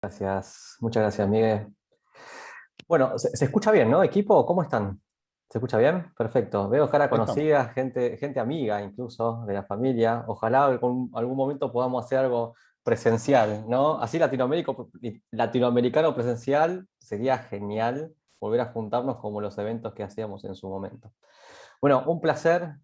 Gracias, muchas gracias, Miguel. Bueno, se escucha bien, ¿no? Equipo, ¿cómo están? ¿Se escucha bien? Perfecto. Veo cara Ahí estamos. conocida, gente amiga incluso de la familia. Ojalá algún momento podamos hacer algo presencial, ¿no? Así latinoamericano presencial sería genial volver a juntarnos como los eventos que hacíamos en su momento. Bueno, un placer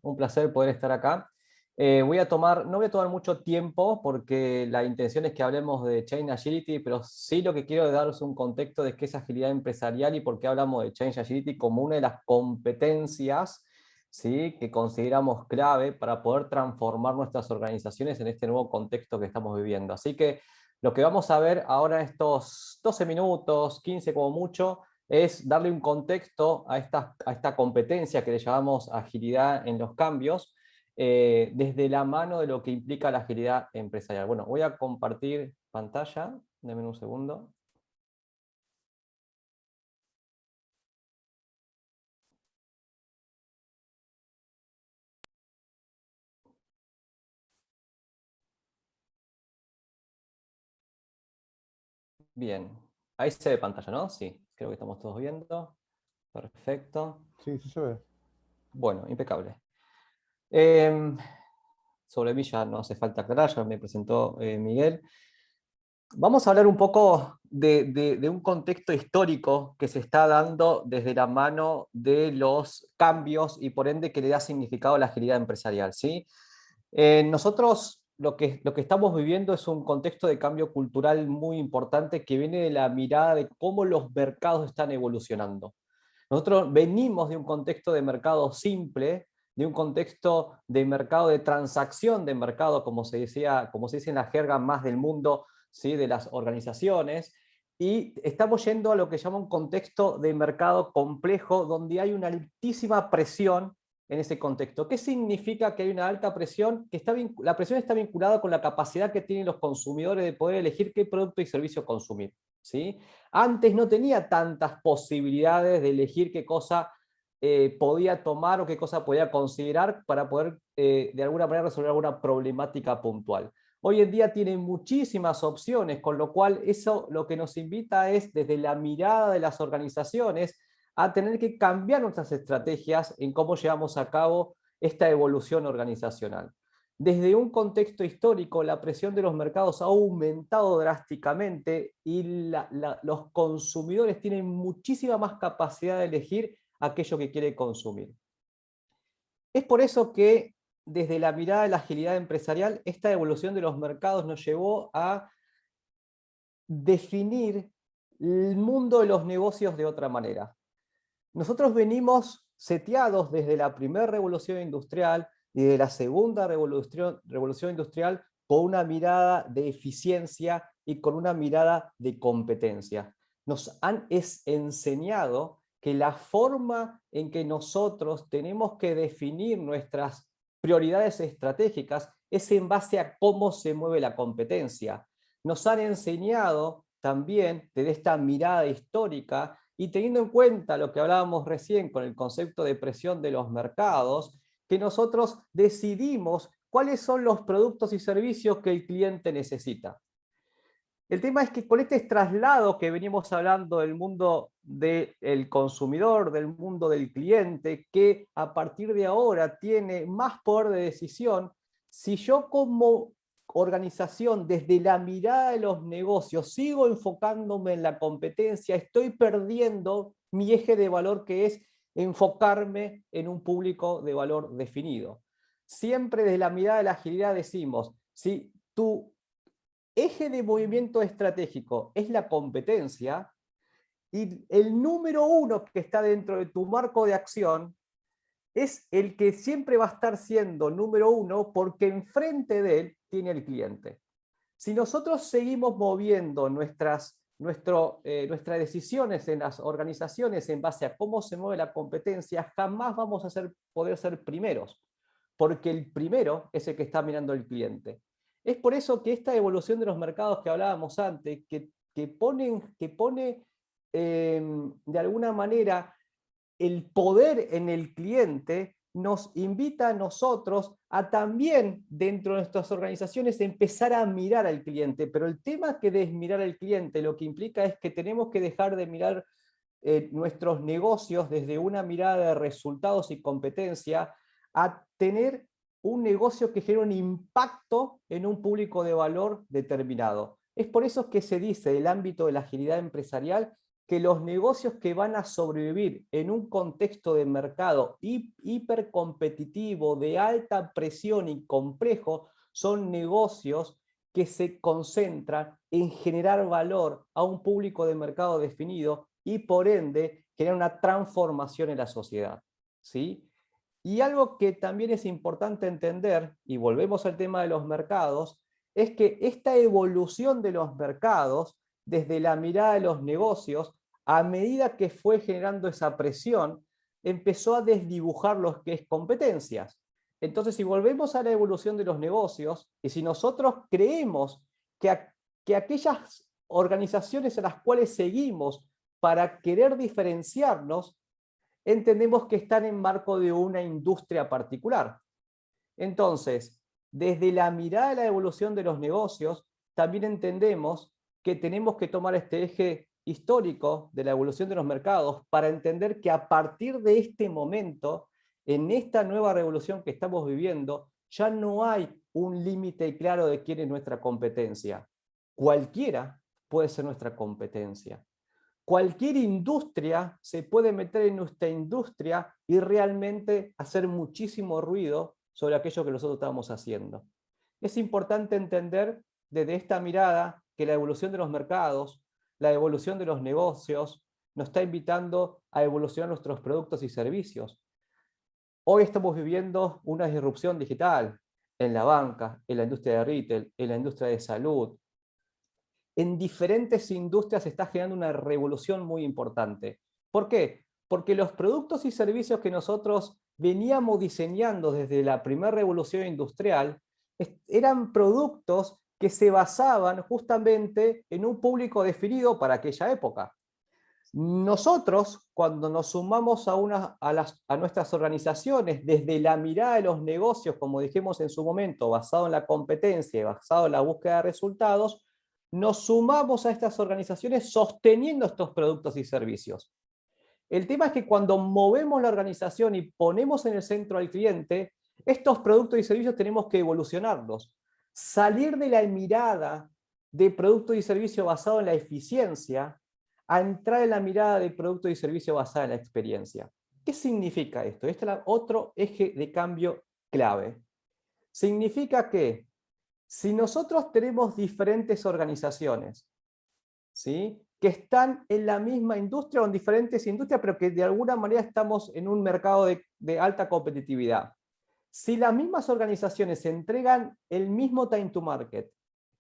poder estar acá. No voy a tomar mucho tiempo porque la intención es que hablemos de Change Agility, pero sí lo que quiero es daros un contexto de qué es agilidad empresarial y por qué hablamos de Change Agility como una de las competencias, ¿sí?, que consideramos clave para poder transformar nuestras organizaciones en este nuevo contexto que estamos viviendo. Así que lo que vamos a ver ahora en estos 12 minutos, 15 como mucho, es darle un contexto a esta competencia que le llamamos agilidad en los cambios, desde la mano de lo que implica la agilidad empresarial. Bueno, voy a compartir pantalla, denme un segundo. Bien, ahí se ve pantalla, ¿no? Sí, creo que estamos todos viendo. Perfecto. Sí, sí se ve. Bueno, impecable. Em, Sobre mí ya no hace falta aclarar, ya me presentó Miguel. Vamos a hablar un poco de un contexto histórico que se está dando desde la mano de los cambios y por ende que le da significado a la agilidad empresarial, ¿sí? Nosotros lo que estamos viviendo es un contexto de cambio cultural muy importante que viene de la mirada de cómo los mercados están evolucionando. Nosotros venimos de un contexto de mercado simple, de un contexto de mercado de transacción de mercado, como se dice en la jerga más del mundo, ¿sí?, de las organizaciones, y estamos yendo a lo que llama un contexto de mercado complejo, donde hay una altísima presión en ese contexto. ¿Qué significa que hay una alta presión? La presión está vinculada con la capacidad que tienen los consumidores de poder elegir qué producto y servicio consumir, ¿sí? Antes no tenía tantas posibilidades de elegir qué cosa podía tomar o qué cosa podía considerar para poder de alguna manera resolver alguna problemática puntual. Hoy en día tiene muchísimas opciones, con lo cual eso lo que nos invita es desde la mirada de las organizaciones a tener que cambiar nuestras estrategias en cómo llevamos a cabo esta evolución organizacional. Desde un contexto histórico, la presión de los mercados ha aumentado drásticamente y los consumidores tienen muchísima más capacidad de elegir aquello que quiere consumir. Es por eso que desde la mirada de la agilidad empresarial, esta evolución de los mercados nos llevó a definir el mundo de los negocios de otra manera. Nosotros venimos seteados desde la primera revolución industrial y de la segunda revolución industrial con una mirada de eficiencia y con una mirada de competencia. Nos han enseñado que la forma en que nosotros tenemos que definir nuestras prioridades estratégicas es en base a cómo se mueve la competencia. Nos han enseñado también desde esta mirada histórica y teniendo en cuenta lo que hablábamos recién con el concepto de presión de los mercados, que nosotros decidimos cuáles son los productos y servicios que el cliente necesita. El tema es que con este traslado que venimos hablando del mundo del consumidor, del mundo del cliente, que a partir de ahora tiene más poder de decisión, si yo como organización desde la mirada de los negocios sigo enfocándome en la competencia, estoy perdiendo mi eje de valor, que es enfocarme en un público de valor definido. Siempre desde la mirada de la agilidad decimos, si tú eje de movimiento estratégico es la competencia y el número uno que está dentro de tu marco de acción es el que siempre va a estar siendo número uno porque enfrente de él tiene el cliente. Si nosotros seguimos moviendo nuestras decisiones en las organizaciones en base a cómo se mueve la competencia, jamás vamos a poder ser primeros, porque el primero es el que está mirando el cliente. Es por eso que esta evolución de los mercados que hablábamos antes, que pone de alguna manera el poder en el cliente, nos invita a nosotros a también, dentro de nuestras organizaciones, empezar a mirar al cliente. Pero el tema que es mirar al cliente, lo que implica es que tenemos que dejar de mirar nuestros negocios desde una mirada de resultados y competencia a tener un negocio que genere un impacto en un público de valor determinado. Es por eso que se dice del ámbito de la agilidad empresarial que los negocios que van a sobrevivir en un contexto de mercado hipercompetitivo, de alta presión y complejo, son negocios que se concentran en generar valor a un público de mercado definido y por ende generar una transformación en la sociedad, ¿sí? Y algo que también es importante entender, y volvemos al tema de los mercados, es que esta evolución de los mercados, desde la mirada de los negocios, a medida que fue generando esa presión, empezó a desdibujar lo que es competencias. Entonces, si volvemos a la evolución de los negocios, y si nosotros creemos que aquellas organizaciones a las cuales seguimos para querer diferenciarnos, entendemos que están en marco de una industria particular. Entonces, desde la mirada de la evolución de los negocios, también entendemos que tenemos que tomar este eje histórico de la evolución de los mercados para entender que a partir de este momento, en esta nueva revolución que estamos viviendo, ya no hay un límite claro de quién es nuestra competencia. Cualquiera puede ser nuestra competencia. Cualquier industria se puede meter en nuestra industria y realmente hacer muchísimo ruido sobre aquello que nosotros estamos haciendo. Es importante entender desde esta mirada que la evolución de los mercados, la evolución de los negocios, nos está invitando a evolucionar nuestros productos y servicios. Hoy estamos viviendo una disrupción digital en la banca, en la industria de retail, en la industria de salud. En diferentes industrias se está generando una revolución muy importante. ¿Por qué? Porque los productos y servicios que nosotros veníamos diseñando desde la primera revolución industrial eran productos que se basaban justamente en un público definido para aquella época. Nosotros, cuando nos sumamos a nuestras organizaciones desde la mirada de los negocios, como dijimos en su momento, basado en la competencia y basado en la búsqueda de resultados, nos sumamos a estas organizaciones sosteniendo estos productos y servicios. El tema es que cuando movemos la organización y ponemos en el centro al cliente, estos productos y servicios tenemos que evolucionarlos. Salir de la mirada de productos y servicios basado en la eficiencia a entrar en la mirada de productos y servicios basada en la experiencia. ¿Qué significa esto? Este es otro eje de cambio clave. Significa que si nosotros tenemos diferentes organizaciones, ¿sí?, que están en la misma industria o en diferentes industrias, pero que de alguna manera estamos en un mercado de alta competitividad. Si las mismas organizaciones entregan el mismo time to market,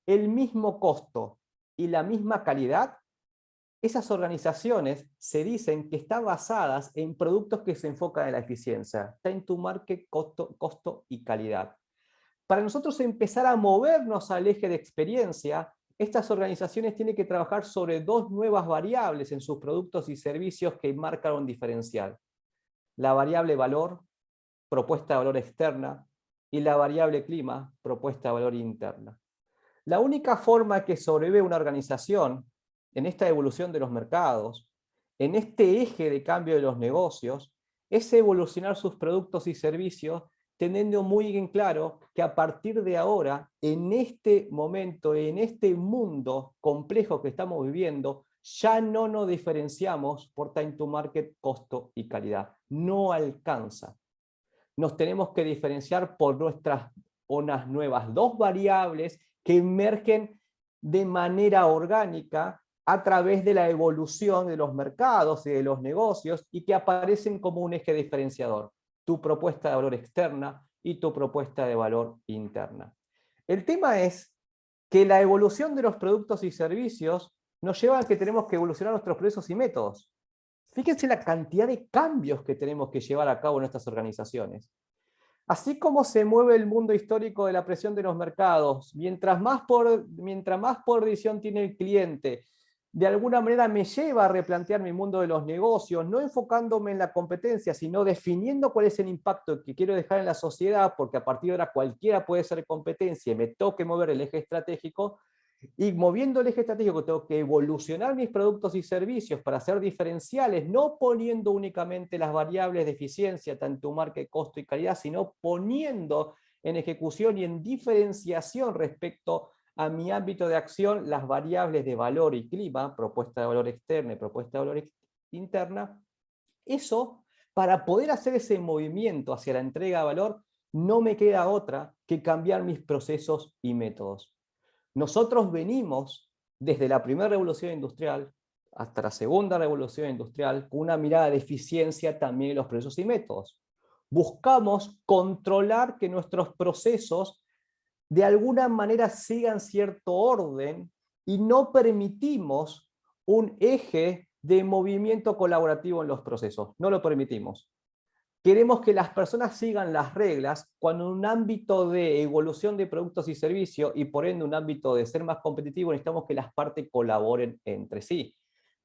el mismo costo y la misma calidad, esas organizaciones se dicen que están basadas en productos que se enfocan en la eficiencia, time to market, costo y calidad. Para nosotros empezar a movernos al eje de experiencia, estas organizaciones tienen que trabajar sobre dos nuevas variables en sus productos y servicios que marcan un diferencial. La variable valor, propuesta de valor externa, y la variable clima, propuesta de valor interna. La única forma que sobrevive una organización en esta evolución de los mercados, en este eje de cambio de los negocios, es evolucionar sus productos y servicios teniendo muy en claro que a partir de ahora, en este momento, en este mundo complejo que estamos viviendo, ya no nos diferenciamos por time to market, costo y calidad. No alcanza. Nos tenemos que diferenciar por unas nuevas dos variables que emergen de manera orgánica a través de la evolución de los mercados y de los negocios y que aparecen como un eje diferenciador. Tu propuesta de valor externa y tu propuesta de valor interna. El tema es que la evolución de los productos y servicios nos lleva a que tenemos que evolucionar nuestros procesos y métodos. Fíjense la cantidad de cambios que tenemos que llevar a cabo en nuestras organizaciones. Así como se mueve el mundo histórico de la presión de los mercados, mientras más por decisión tiene el cliente, de alguna manera me lleva a replantear mi mundo de los negocios, no enfocándome en la competencia, sino definiendo cuál es el impacto que quiero dejar en la sociedad, porque a partir de ahora cualquiera puede ser competencia y me toque mover el eje estratégico, y moviendo el eje estratégico tengo que evolucionar mis productos y servicios para ser diferenciales, no poniendo únicamente las variables de eficiencia, tanto marca, costo y calidad, sino poniendo en ejecución y en diferenciación respecto a mi ámbito de acción las variables de valor y clima, propuesta de valor externa y propuesta de valor interna. Eso, para poder hacer ese movimiento hacia la entrega de valor, no me queda otra que cambiar mis procesos y métodos. Nosotros venimos desde la primera revolución industrial hasta la segunda revolución industrial con una mirada de eficiencia también en los procesos y métodos. Buscamos controlar que nuestros procesos de alguna manera sigan cierto orden y no permitimos un eje de movimiento colaborativo en los procesos. No lo permitimos. Queremos que las personas sigan las reglas cuando en un ámbito de evolución de productos y servicios y por ende un ámbito de ser más competitivo necesitamos que las partes colaboren entre sí.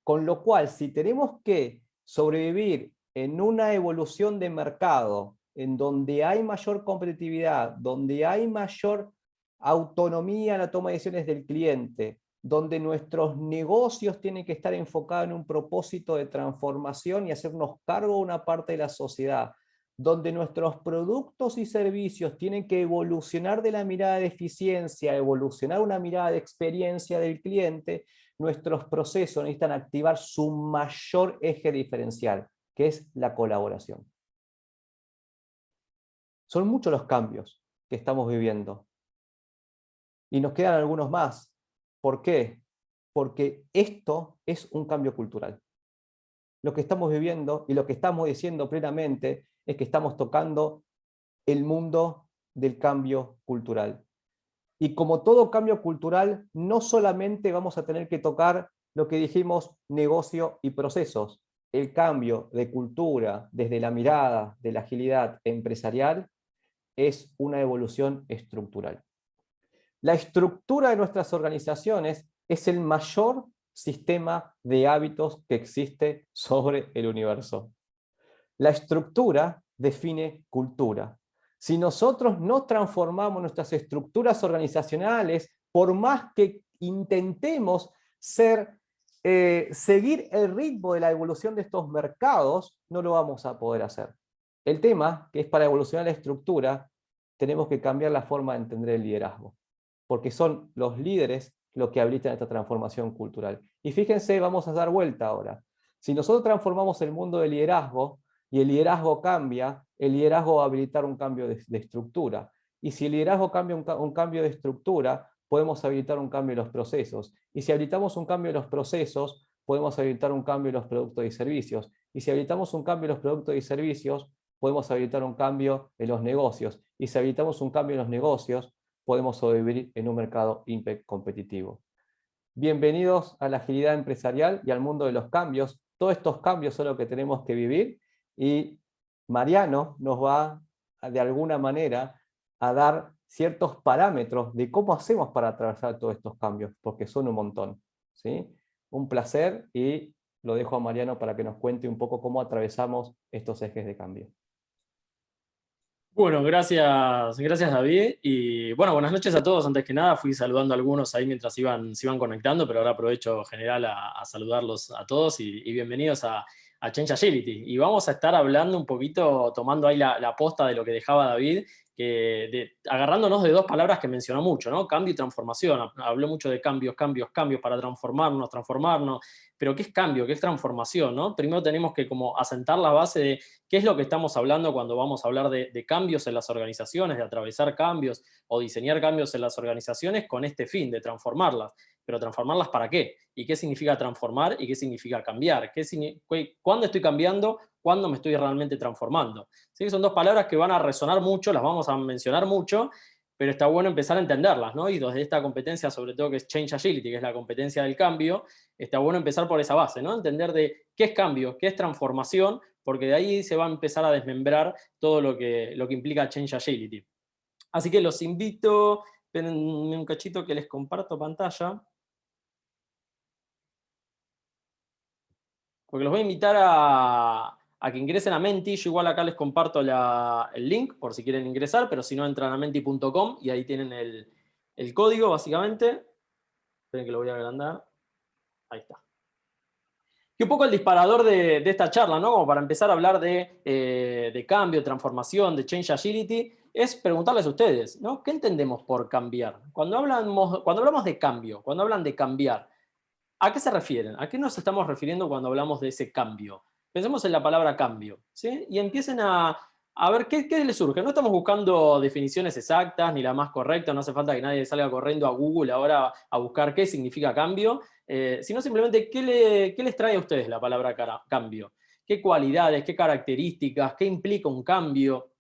Con lo cual, si tenemos que sobrevivir en una evolución de mercado en donde hay mayor competitividad, donde hay mayor autonomía en la toma de decisiones del cliente, donde nuestros negocios tienen que estar enfocados en un propósito de transformación y hacernos cargo de una parte de la sociedad, donde nuestros productos y servicios tienen que evolucionar de la mirada de eficiencia, evolucionar una mirada de experiencia del cliente, nuestros procesos necesitan activar su mayor eje diferencial, que es la colaboración. Son muchos los cambios que estamos viviendo. Y nos quedan algunos más. ¿Por qué? Porque esto es un cambio cultural. Lo que estamos viviendo y lo que estamos diciendo plenamente es que estamos tocando el mundo del cambio cultural. Y como todo cambio cultural, no solamente vamos a tener que tocar lo que dijimos, negocio y procesos. El cambio de cultura desde la mirada de la agilidad empresarial es una evolución estructural. La estructura de nuestras organizaciones es el mayor sistema de hábitos que existe sobre el universo. La estructura define cultura. Si nosotros no transformamos nuestras estructuras organizacionales, por más que intentemos seguir el ritmo de la evolución de estos mercados, no lo vamos a poder hacer. El tema, que es para evolucionar la estructura, tenemos que cambiar la forma de entender el liderazgo, porque son los líderes los que habilitan esta transformación cultural. Y fíjense, vamos a dar vuelta ahora. Si nosotros transformamos el mundo del liderazgo, y el liderazgo cambia, el liderazgo va a habilitar un cambio de estructura. Y si el liderazgo cambia un cambio de estructura, podemos habilitar un cambio de los procesos. Y si habilitamos un cambio de los procesos, podemos habilitar un cambio de los productos y servicios. Y si habilitamos un cambio de los productos y servicios, podemos habilitar un cambio en los negocios. Y si habilitamos un cambio en los negocios, podemos sobrevivir en un mercado competitivo. Bienvenidos a la agilidad empresarial y al mundo de los cambios. Todos estos cambios son los que tenemos que vivir y Mariano nos va de alguna manera a dar ciertos parámetros de cómo hacemos para atravesar todos estos cambios, porque son un montón. ¿Sí? Un placer y lo dejo a Mariano para que nos cuente un poco cómo atravesamos estos ejes de cambio. Bueno, gracias David. Y bueno, buenas noches a todos. Antes que nada, fui saludando a algunos ahí mientras se iban conectando, pero ahora aprovecho general a saludarlos a todos y bienvenidos a Change Agility. Y vamos a estar hablando un poquito, tomando ahí la posta de lo que dejaba David, agarrándonos de dos palabras que mencionó mucho, ¿no? Cambio y transformación. Habló mucho de cambios para transformarnos. Pero ¿qué es cambio? ¿Qué es transformación? ¿No? Primero tenemos que como asentar la base de qué es lo que estamos hablando cuando vamos a hablar de cambios en las organizaciones, de atravesar cambios o diseñar cambios en las organizaciones con este fin de transformarlas. Pero ¿transformarlas para qué? ¿Y qué significa transformar? ¿Y qué significa cambiar? ¿Cuándo estoy cambiando? ¿Cuándo me estoy realmente transformando? ¿Sí? Son dos palabras que van a resonar mucho, las vamos a mencionar mucho, pero está bueno empezar a entenderlas, ¿no? Y desde esta competencia, sobre todo que es Change Agility, que es la competencia del cambio, está bueno empezar por esa base, ¿no? Entender de qué es cambio, qué es transformación, porque de ahí se va a empezar a desmembrar todo lo que implica Change Agility. Así que los invito, espérenme un cachito que les comparto pantalla. porque los voy a invitar a que ingresen a Menti. Yo igual acá les comparto el link por si quieren ingresar, pero si no entran a menti.com y ahí tienen el código básicamente. Esperen que lo voy a agrandar. Ahí está. Y un poco el disparador de esta charla, ¿no? Como para empezar a hablar de cambio, transformación, de Change Agility, es preguntarles a ustedes, ¿no? ¿Qué entendemos por cambiar? Cuando hablamos de cambio, cuando hablan de cambiar, ¿a qué se refieren? ¿A qué nos estamos refiriendo cuando hablamos de ese cambio? Pensemos en la palabra cambio, ¿sí? Y empiecen a ver qué les surge. No estamos buscando definiciones exactas ni la más correcta, no hace falta que nadie salga corriendo a Google ahora a buscar qué significa cambio, sino simplemente qué les trae a ustedes la palabra cambio. ¿Qué cualidades, qué características, qué implica un cambio?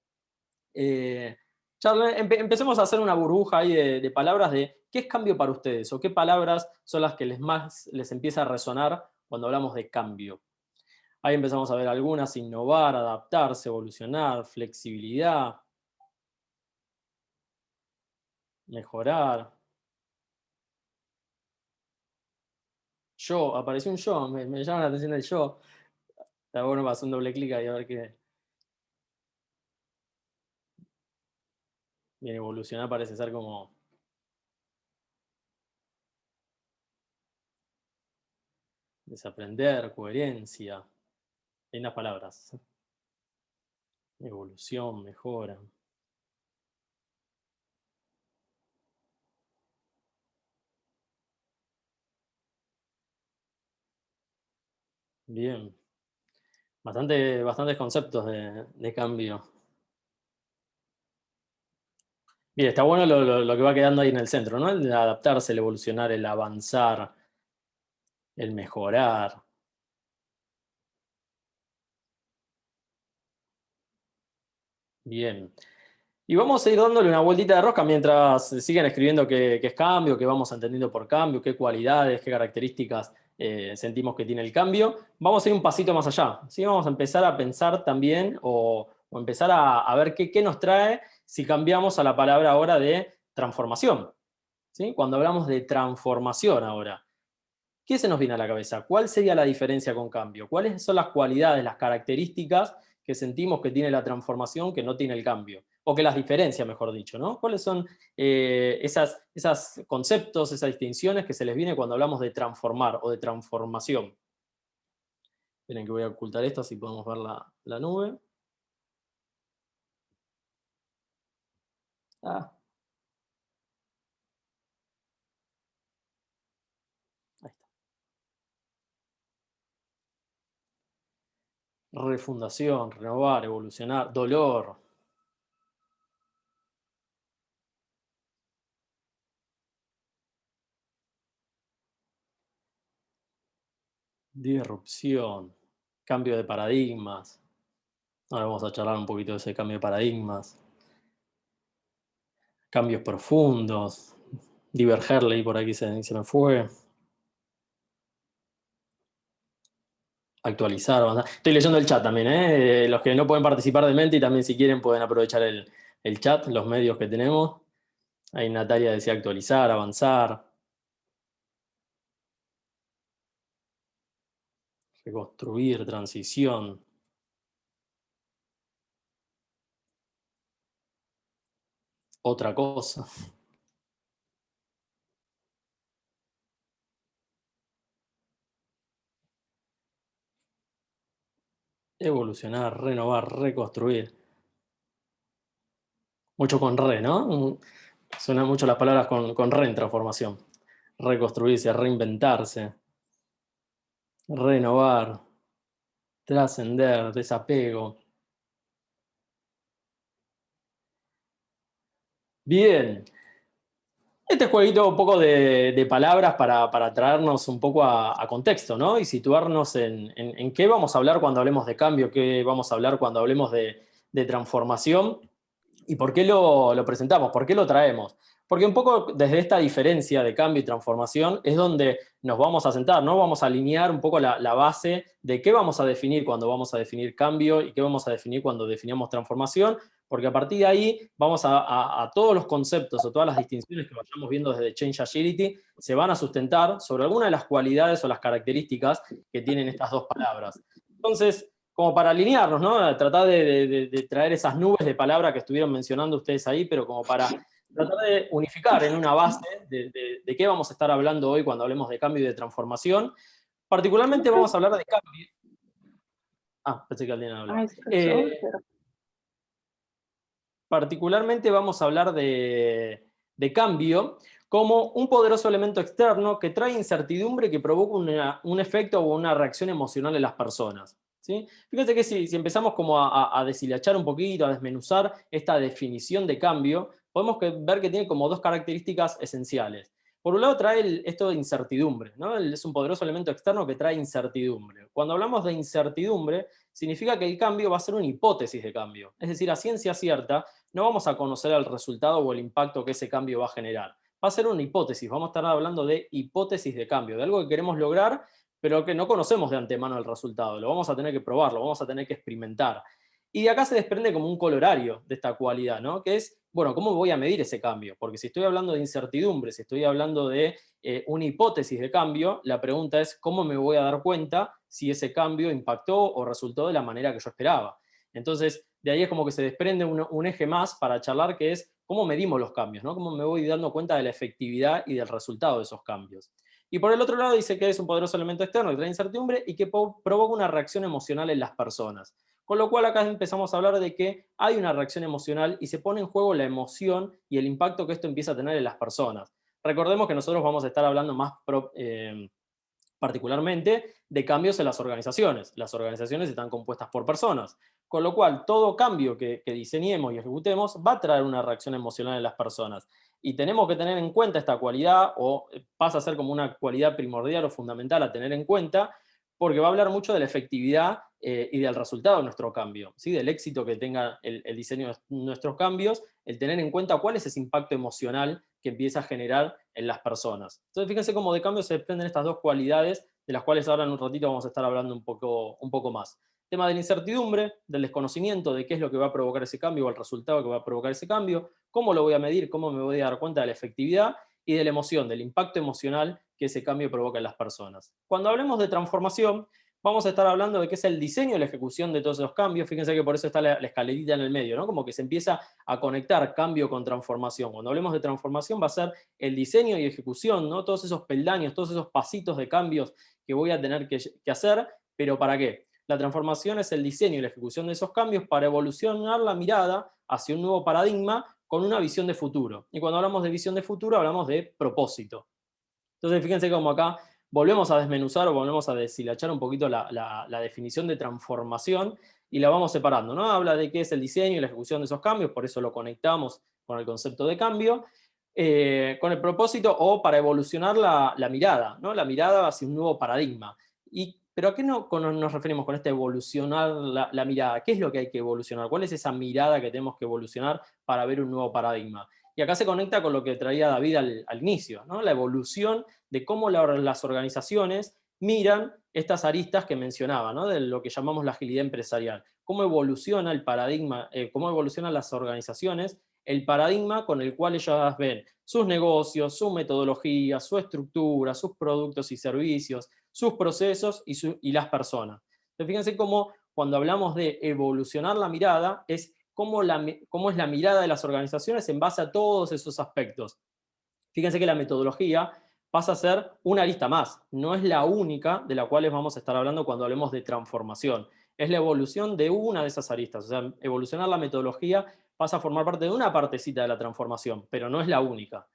Empecemos a hacer una burbuja ahí de palabras de qué es cambio para ustedes o qué palabras son las que más les empieza a resonar cuando hablamos de cambio. Ahí empezamos a ver algunas: innovar, adaptarse, evolucionar, flexibilidad, mejorar. Yo, apareció un yo, me llama la atención el yo. Está bueno para hacer un doble clic ahí a ver qué. Bien, evolucionar parece ser como desaprender, coherencia. Hay unas palabras. Evolución, mejora. Bien. Bastantes conceptos de cambio. Bien, está bueno lo que va quedando ahí en el centro, ¿no? El adaptarse, el evolucionar, el avanzar, el mejorar. Bien. Y vamos a ir dándole una vueltita de rosca mientras siguen escribiendo qué es cambio, qué vamos entendiendo por cambio, qué cualidades, qué características sentimos que tiene el cambio. Vamos a ir un pasito más allá, ¿sí? Vamos a empezar a pensar también o empezar a ver qué nos trae si cambiamos a la palabra ahora de transformación, ¿sí? Cuando hablamos de transformación ahora, ¿qué se nos viene a la cabeza? ¿Cuál sería la diferencia con cambio? ¿Cuáles son las cualidades, las características que sentimos que tiene la transformación que no tiene el cambio? O que las diferencia, mejor dicho, ¿no? ¿Cuáles son esas conceptos, esas distinciones que se les viene cuando hablamos de transformar o de transformación? Esperen que voy a ocultar esto así podemos ver la nube. Ah, ahí está. Refundación, renovar, evolucionar, dolor. Disrupción, cambio de paradigmas. Ahora vamos a charlar un poquito de ese cambio de paradigmas. Cambios profundos. Diverger, leí por aquí, se me fue. Actualizar, avanzar. Estoy leyendo el chat también, ¿eh? Los que no pueden participar de Menti también, si quieren, pueden aprovechar el chat, los medios que tenemos. Ahí Natalia decía actualizar, avanzar. Reconstruir, transición. Otra cosa. Evolucionar, renovar, reconstruir. Mucho con re, ¿no? Suenan mucho las palabras con re en transformación. Reconstruirse, reinventarse, renovar, trascender, desapego. Bien. Este jueguito un poco de palabras para traernos un poco a contexto, ¿no? Y situarnos en qué vamos a hablar cuando hablemos de cambio, qué vamos a hablar cuando hablemos de transformación. ¿Y por qué lo presentamos? ¿Por qué lo traemos? Porque un poco desde esta diferencia de cambio y transformación es donde nos vamos a sentar, ¿no? Vamos a alinear un poco la base de qué vamos a definir cuando vamos a definir cambio y qué vamos a definir cuando definimos transformación, porque a partir de ahí vamos a todos los conceptos o todas las distinciones que vayamos viendo desde Change Agility se van a sustentar sobre alguna de las cualidades o las características que tienen estas dos palabras. Entonces, como para alinearnos, ¿no? Tratar de traer esas nubes de palabra que estuvieron mencionando ustedes ahí, pero como para tratar de unificar en una base de qué vamos a estar hablando hoy cuando hablemos de cambio y de transformación. Particularmente vamos a hablar de cambio. Ah, pensé que alguien hablaba. Particularmente vamos a hablar de cambio como un poderoso elemento externo que trae incertidumbre y que provoca un efecto o una reacción emocional en las personas. ¿Sí? Fíjense que si empezamos como a deshilachar un poquito, a desmenuzar esta definición de cambio, podemos ver que tiene como dos características esenciales. Por un lado trae esto de incertidumbre, ¿no? Es un poderoso elemento externo que trae incertidumbre. Cuando hablamos de incertidumbre, significa que el cambio va a ser una hipótesis de cambio. Es decir, a ciencia cierta, no vamos a conocer el resultado o el impacto que ese cambio va a generar. Va a ser una hipótesis, vamos a estar hablando de hipótesis de cambio, de algo que queremos lograr, pero que no conocemos de antemano el resultado. Lo vamos a tener que probar, lo vamos a tener que experimentar. Y de acá se desprende como un colorario de esta cualidad, ¿no? Que es, bueno, ¿cómo voy a medir ese cambio? Porque si estoy hablando de incertidumbre, si estoy hablando de una hipótesis de cambio, la pregunta es, ¿cómo me voy a dar cuenta si ese cambio impactó o resultó de la manera que yo esperaba? Entonces, de ahí es como que se desprende un eje más para charlar, que es cómo medimos los cambios, ¿no? Cómo me voy dando cuenta de la efectividad y del resultado de esos cambios. Y por el otro lado dice que es un poderoso elemento externo que trae incertidumbre y que provoca una reacción emocional en las personas. Con lo cual acá empezamos a hablar de que hay una reacción emocional y se pone en juego la emoción y el impacto que esto empieza a tener en las personas. Recordemos que nosotros vamos a estar hablando más particularmente de cambios en las organizaciones. Las organizaciones están compuestas por personas, con lo cual todo cambio que diseñemos y ejecutemos va a traer una reacción emocional en las personas. Y tenemos que tener en cuenta esta cualidad, o pasa a ser como una cualidad primordial o fundamental a tener en cuenta, porque va a hablar mucho de la efectividad y del resultado de nuestro cambio, ¿sí? Del éxito que tenga el diseño de nuestros cambios, el tener en cuenta cuál es ese impacto emocional que empieza a generar en las personas. Entonces, fíjense cómo de cambio se desprenden estas dos cualidades, de las cuales ahora en un ratito vamos a estar hablando un poco más. Tema de la incertidumbre, del desconocimiento de qué es lo que va a provocar ese cambio o el resultado que va a provocar ese cambio, cómo lo voy a medir, cómo me voy a dar cuenta de la efectividad y de la emoción, del impacto emocional que ese cambio provoca en las personas. Cuando hablemos de transformación, vamos a estar hablando de qué es el diseño y la ejecución de todos esos cambios. Fíjense que por eso está la escalerita en el medio, ¿no? Como que se empieza a conectar cambio con transformación. Cuando hablemos de transformación va a ser el diseño y ejecución, ¿no? Todos esos peldaños, todos esos pasitos de cambios que voy a tener que hacer, pero ¿para qué? La transformación es el diseño y la ejecución de esos cambios para evolucionar la mirada hacia un nuevo paradigma con una visión de futuro. Y cuando hablamos de visión de futuro hablamos de propósito. Entonces, fíjense cómo acá volvemos a desmenuzar o volvemos a deshilachar un poquito la definición de transformación y la vamos separando, ¿no? Habla de qué es el diseño y la ejecución de esos cambios, por eso lo conectamos con el concepto de cambio, con el propósito o para evolucionar la mirada, ¿no? La mirada hacia un nuevo paradigma. ¿Pero a qué nos referimos con este evolucionar la mirada? ¿Qué es lo que hay que evolucionar? ¿Cuál es esa mirada que tenemos que evolucionar para ver un nuevo paradigma? Y acá se conecta con lo que traía David al inicio, ¿no? La evolución de cómo las organizaciones miran estas aristas que mencionaba, ¿no? De lo que llamamos la agilidad empresarial. Cómo evoluciona el paradigma, cómo evolucionan las organizaciones, el paradigma con el cual ellas ven sus negocios, su metodología, su estructura, sus productos y servicios, sus procesos y las personas. Entonces, fíjense cómo cuando hablamos de evolucionar la mirada es cómo es la mirada de las organizaciones en base a todos esos aspectos. Fíjense que la metodología pasa a ser una arista más, no es la única de la cual vamos a estar hablando cuando hablemos de transformación. Es la evolución de una de esas aristas, o sea, evolucionar la metodología pasa a formar parte de una partecita de la transformación, pero no es la única.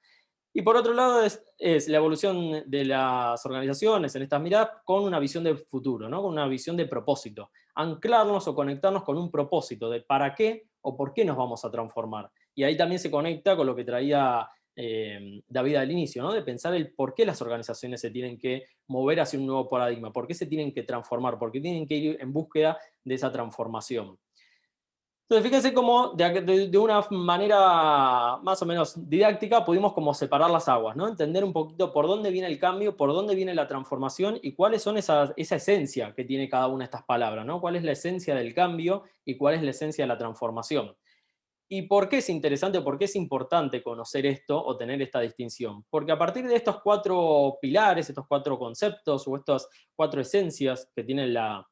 Y por otro lado es la evolución de las organizaciones en estas miradas con una visión de futuro, ¿no? Con una visión de propósito. Anclarnos o conectarnos con un propósito de para qué o por qué nos vamos a transformar. Y ahí también se conecta con lo que traía David al inicio, ¿no? De pensar el por qué las organizaciones se tienen que mover hacia un nuevo paradigma, por qué se tienen que transformar, por qué tienen que ir en búsqueda de esa transformación. Entonces, fíjense cómo de una manera más o menos didáctica pudimos como separar las aguas, ¿no? Entender un poquito por dónde viene el cambio, por dónde viene la transformación y cuáles son esa esencia que tiene cada una de estas palabras, ¿no? ¿Cuál es la esencia del cambio y cuál es la esencia de la transformación? ¿Y por qué es interesante, por qué es importante conocer esto o tener esta distinción? Porque a partir de estos 4 pilares, estos 4 conceptos o estas 4 esencias que tiene la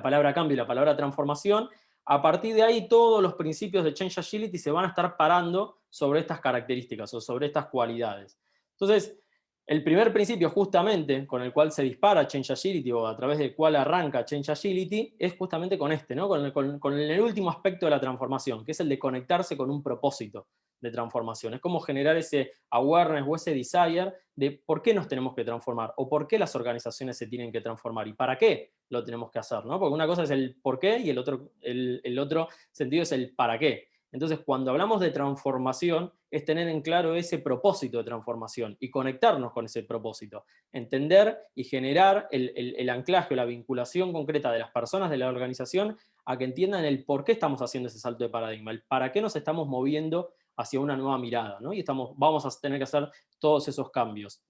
palabra cambio y la palabra transformación, a partir de ahí todos los principios de Change Agility se van a estar parando sobre estas características o sobre estas cualidades. Entonces, el primer principio justamente con el cual se dispara Change Agility o a través del cual arranca Change Agility es justamente con este, ¿no? Con el último aspecto de la transformación, que es el de conectarse con un propósito de transformación. Es como generar ese awareness o ese desire de por qué nos tenemos que transformar o por qué las organizaciones se tienen que transformar y para qué lo tenemos que hacer, ¿no? Porque una cosa es el por qué y el otro sentido es el para qué. Entonces, cuando hablamos de transformación, es tener en claro ese propósito de transformación y conectarnos con ese propósito. Entender y generar el anclaje o la vinculación concreta de las personas de la organización a que entiendan el por qué estamos haciendo ese salto de paradigma, el para qué nos estamos moviendo hacia una nueva mirada, ¿no? Y vamos a tener que hacer todos esos cambios.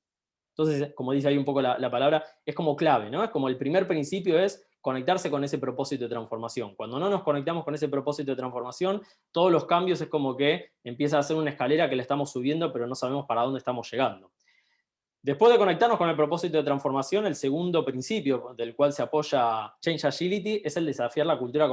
Entonces, como dice ahí un poco la palabra, es como clave, ¿no? Es como el primer principio es conectarse con ese propósito de transformación. Cuando no nos conectamos con ese propósito de transformación, todos los cambios es como que empieza a ser una escalera que le estamos subiendo, pero no sabemos para dónde estamos llegando. Después de conectarnos con el propósito de transformación, el segundo principio del cual se apoya Change Agility es el desafiar la cultura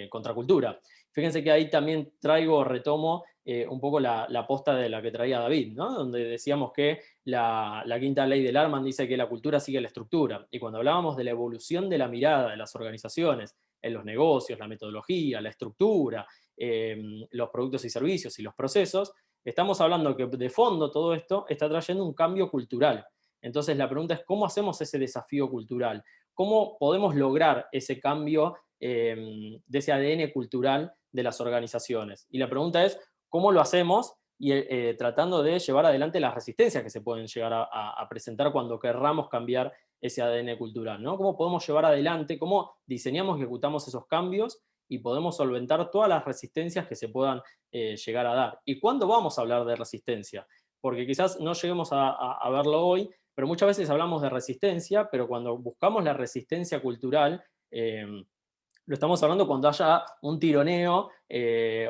contra cultura. Fíjense que ahí también retomo un poco la posta de la que traía David, ¿no? Donde decíamos que la quinta ley del Arman dice que la cultura sigue la estructura. Y cuando hablábamos de la evolución de la mirada de las organizaciones, en los negocios, la metodología, la estructura, los productos y servicios y los procesos, estamos hablando que de fondo todo esto está trayendo un cambio cultural. Entonces la pregunta es, ¿cómo hacemos ese desafío cultural? ¿Cómo podemos lograr ese cambio de ese ADN cultural de las organizaciones? Y la pregunta es, ¿cómo lo hacemos? Y tratando de llevar adelante las resistencias que se pueden llegar a presentar cuando querramos cambiar ese ADN cultural, ¿no? ¿Cómo podemos llevar adelante, cómo diseñamos y ejecutamos esos cambios y podemos solventar todas las resistencias que se puedan llegar a dar? ¿Y cuándo vamos a hablar de resistencia? Porque quizás no lleguemos a verlo hoy, pero muchas veces hablamos de resistencia, pero cuando buscamos la resistencia cultural, lo estamos hablando cuando haya un tironeo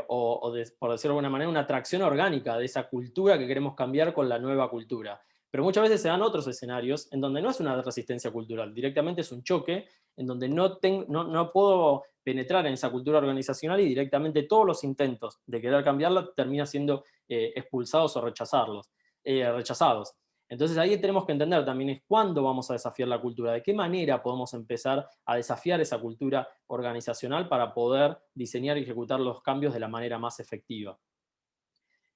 por decirlo de alguna manera, una atracción orgánica de esa cultura que queremos cambiar con la nueva cultura. Pero muchas veces se dan otros escenarios en donde no es una resistencia cultural, directamente es un choque en donde no puedo penetrar en esa cultura organizacional y directamente todos los intentos de querer cambiarla terminan siendo expulsados o rechazados. Entonces ahí tenemos que entender también es cuándo vamos a desafiar la cultura, de qué manera podemos empezar a desafiar esa cultura organizacional para poder diseñar y ejecutar los cambios de la manera más efectiva.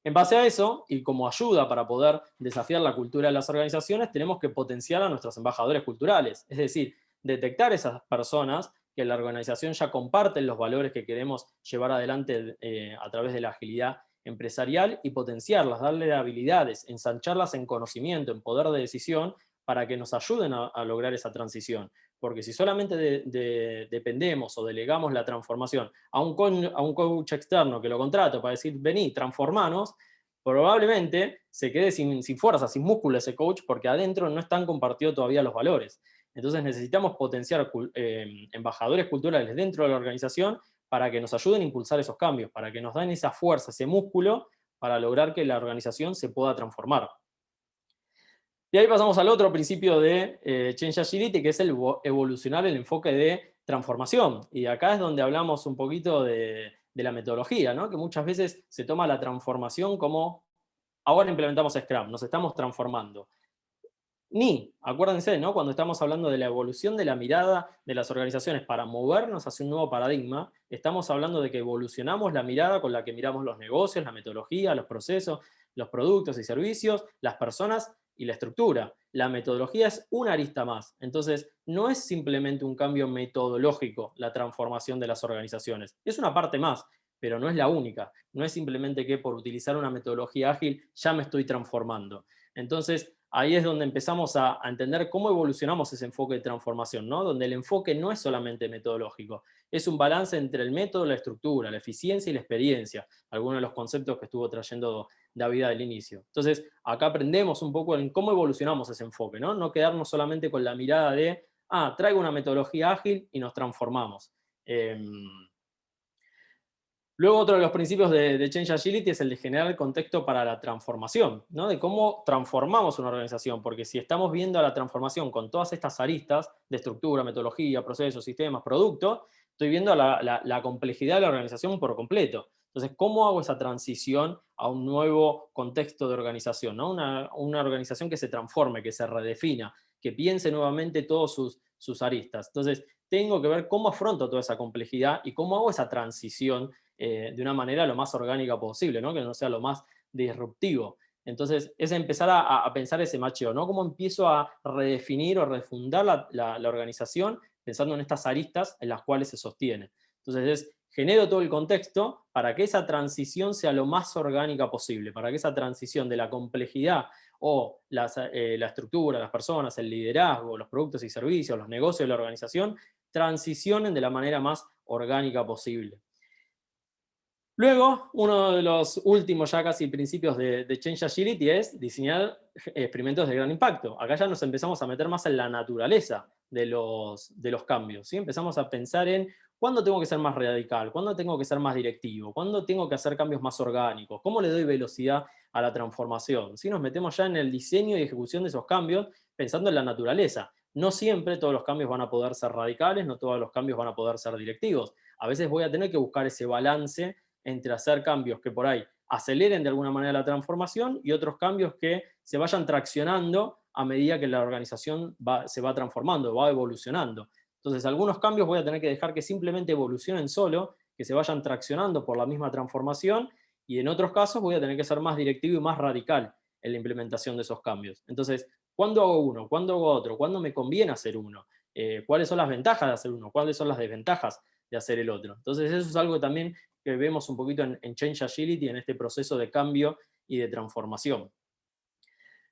En base a eso, y como ayuda para poder desafiar la cultura de las organizaciones, tenemos que potenciar a nuestros embajadores culturales, es decir, detectar esas personas que en la organización ya comparten los valores que queremos llevar adelante a través de la agilidad empresarial y potenciarlas, darle habilidades, ensancharlas en conocimiento, en poder de decisión, para que nos ayuden a lograr esa transición. Porque si solamente dependemos o delegamos la transformación a un coach externo que lo contrato para decir, vení, transformanos, probablemente se quede sin fuerza, sin músculo ese coach, porque adentro no están compartidos todavía los valores. Entonces necesitamos potenciar embajadores culturales dentro de la organización para que nos ayuden a impulsar esos cambios, para que nos den esa fuerza, ese músculo, para lograr que la organización se pueda transformar. Y ahí pasamos al otro principio de Change Agility, que es el evolucionar el enfoque de transformación. Y acá es donde hablamos un poquito de la metodología, ¿no? Que muchas veces se toma la transformación como, ahora implementamos Scrum, nos estamos transformando. Acuérdense, ¿no? Cuando estamos hablando de la evolución de la mirada de las organizaciones para movernos hacia un nuevo paradigma, estamos hablando de que evolucionamos la mirada con la que miramos los negocios, la metodología, los procesos, los productos y servicios, las personas y la estructura. La metodología es una arista más. Entonces, no es simplemente un cambio metodológico la transformación de las organizaciones. Es una parte más, pero no es la única. No es simplemente que por utilizar una metodología ágil ya me estoy transformando. Entonces, ahí es donde empezamos a entender cómo evolucionamos ese enfoque de transformación, ¿no? Donde el enfoque no es solamente metodológico, es un balance entre el método, la estructura, la eficiencia y la experiencia, algunos de los conceptos que estuvo trayendo David al inicio. Entonces, acá aprendemos un poco en cómo evolucionamos ese enfoque, ¿no? No quedarnos solamente con la mirada de, traigo una metodología ágil y nos transformamos. Luego, otro de los principios de Change Agility es el de generar el contexto para la transformación, ¿no? De cómo transformamos una organización, porque si estamos viendo a la transformación con todas estas aristas de estructura, metodología, procesos, sistemas, producto, estoy viendo la complejidad de la organización por completo. Entonces, ¿cómo hago esa transición a un nuevo contexto de organización, ¿no? Una organización que se transforme, que se redefina, que piense nuevamente todos sus aristas. Entonces, tengo que ver cómo afronto toda esa complejidad y cómo hago esa transición de una manera lo más orgánica posible, ¿no? Que no sea lo más disruptivo. Entonces, es empezar a pensar ese macheo, ¿no? Cómo empiezo a redefinir o refundar la organización pensando en estas aristas en las cuales se sostiene. Entonces, genero todo el contexto para que esa transición sea lo más orgánica posible, para que esa transición de la complejidad o la estructura, las personas, el liderazgo, los productos y servicios, los negocios de la organización, transicionen de la manera más orgánica posible. Luego, uno de los últimos ya casi principios de Change Agility es diseñar experimentos de gran impacto. Acá ya nos empezamos a meter más en la naturaleza de los cambios, ¿sí? Empezamos a pensar en cuándo tengo que ser más radical, cuándo tengo que ser más directivo, cuándo tengo que hacer cambios más orgánicos, cómo le doy velocidad a la transformación. ¿Sí? Nos metemos ya en el diseño y ejecución de esos cambios pensando en la naturaleza. No siempre todos los cambios van a poder ser radicales, no todos los cambios van a poder ser directivos. A veces voy a tener que buscar ese balance entre hacer cambios que por ahí aceleren de alguna manera la transformación y otros cambios que se vayan traccionando a medida que la organización se va transformando, va evolucionando. Entonces, algunos cambios voy a tener que dejar que simplemente evolucionen solo, que se vayan traccionando por la misma transformación, y en otros casos voy a tener que ser más directivo y más radical en la implementación de esos cambios. Entonces, ¿cuándo hago uno? ¿Cuándo hago otro? ¿Cuándo me conviene hacer uno? ¿Cuáles son las ventajas de hacer uno? ¿Cuáles son las desventajas de hacer el otro? Entonces, eso es algo también que vemos un poquito en Change Agility, en este proceso de cambio y de transformación.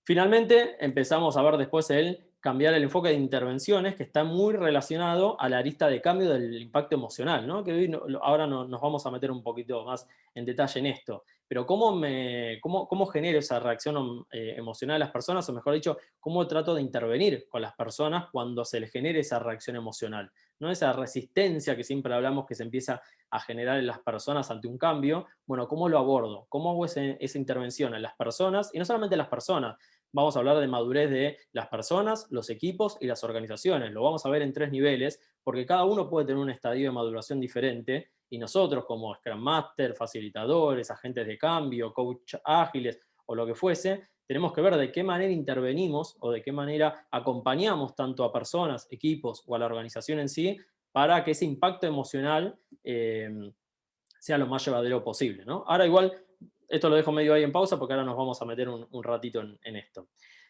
Finalmente, empezamos a ver después el cambiar el enfoque de intervenciones, que está muy relacionado a la arista de cambio del impacto emocional, ¿no? Que hoy ahora nos vamos a meter un poquito más en detalle en esto. Pero ¿cómo genero esa reacción emocional a las personas? O mejor dicho, ¿cómo trato de intervenir con las personas cuando se les genere esa reacción emocional? ¿No? Esa resistencia que siempre hablamos que se empieza a generar en las personas ante un cambio. Bueno, ¿cómo lo abordo? ¿Cómo hago esa intervención en las personas? Y no solamente en las personas, vamos a hablar de madurez de las personas, los equipos y las organizaciones. Lo vamos a ver en 3 niveles, porque cada uno puede tener un estadio de maduración diferente, y nosotros como Scrum Master, facilitadores, agentes de cambio, coach ágiles o lo que fuese, tenemos que ver de qué manera intervenimos o de qué manera acompañamos tanto a personas, equipos o a la organización en sí para que ese impacto emocional sea lo más llevadero posible, ¿no? Ahora igual, esto lo dejo medio ahí en pausa porque ahora nos vamos a meter un ratito en esto.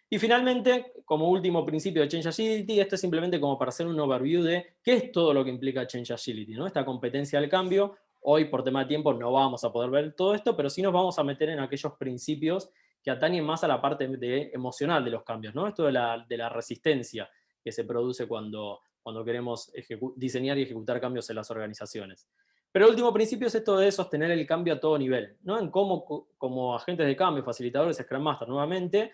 Y finalmente, como último principio de Change Agility, esto es simplemente como para hacer un overview de qué es todo lo que implica Change Agility, ¿no? Esta competencia del cambio. Hoy, por tema de tiempo, no vamos a poder ver todo esto, pero sí nos vamos a meter en aquellos principios que atañen más a la parte emocional de los cambios, ¿no? Esto de la resistencia que se produce cuando queremos diseñar y ejecutar cambios en las organizaciones. Pero el último principio es esto de sostener el cambio a todo nivel, ¿no? En cómo, como agentes de cambio, facilitadores, Scrum Master, nuevamente,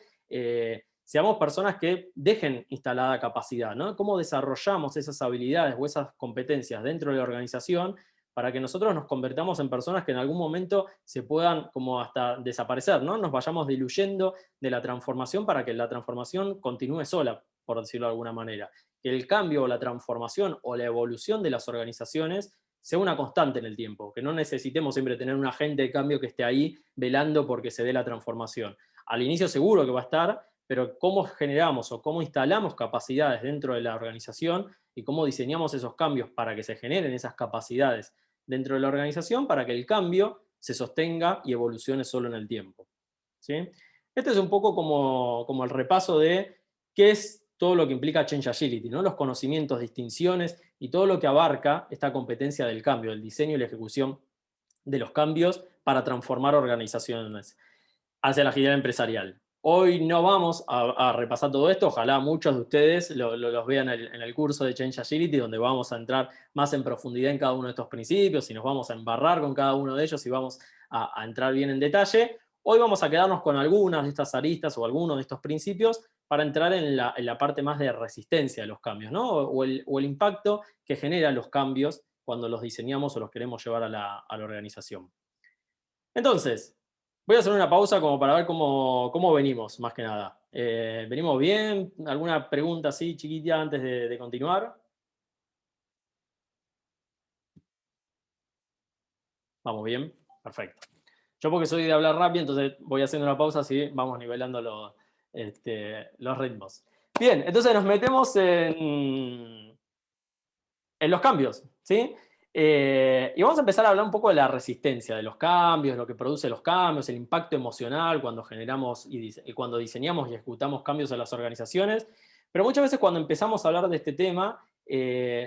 seamos personas que dejen instalada capacidad, ¿no? Cómo desarrollamos esas habilidades o esas competencias dentro de la organización para que nosotros nos convertamos en personas que en algún momento se puedan como hasta desaparecer, ¿no? Nos vayamos diluyendo de la transformación para que la transformación continúe sola, por decirlo de alguna manera. Que el cambio o la transformación o la evolución de las organizaciones sea una constante en el tiempo, que no necesitemos siempre tener un agente de cambio que esté ahí velando porque se dé la transformación. Al inicio seguro que va a estar, pero cómo generamos o cómo instalamos capacidades dentro de la organización y cómo diseñamos esos cambios para que se generen esas capacidades dentro de la organización para que el cambio se sostenga y evolucione solo en el tiempo. ¿Sí? Este es un poco como el repaso de qué es todo lo que implica Change Agility, ¿no? Los conocimientos, distinciones y todo lo que abarca esta competencia del cambio, el diseño y la ejecución de los cambios para transformar organizaciones hacia la agilidad empresarial. Hoy no vamos a repasar todo esto, ojalá muchos de ustedes los vean en el curso de Change Agility, donde vamos a entrar más en profundidad en cada uno de estos principios y nos vamos a embarrar con cada uno de ellos y vamos a entrar bien en detalle. Hoy vamos a quedarnos con algunas de estas aristas o algunos de estos principios para entrar en la parte más de resistencia a los cambios, ¿no? o el impacto que generan los cambios cuando los diseñamos o los queremos llevar a la organización. Entonces, voy a hacer una pausa como para ver cómo venimos, más que nada. ¿Venimos bien? ¿Alguna pregunta así chiquita antes de continuar? ¿Vamos bien? Perfecto. Yo porque soy de hablar rápido, entonces voy haciendo una pausa así vamos nivelando los ritmos. Bien, entonces nos metemos en los cambios, ¿sí? Y vamos a empezar a hablar un poco de la resistencia de los cambios, lo que produce los cambios, el impacto emocional cuando generamos y cuando diseñamos y ejecutamos cambios en las organizaciones. Pero muchas veces cuando empezamos a hablar de este tema,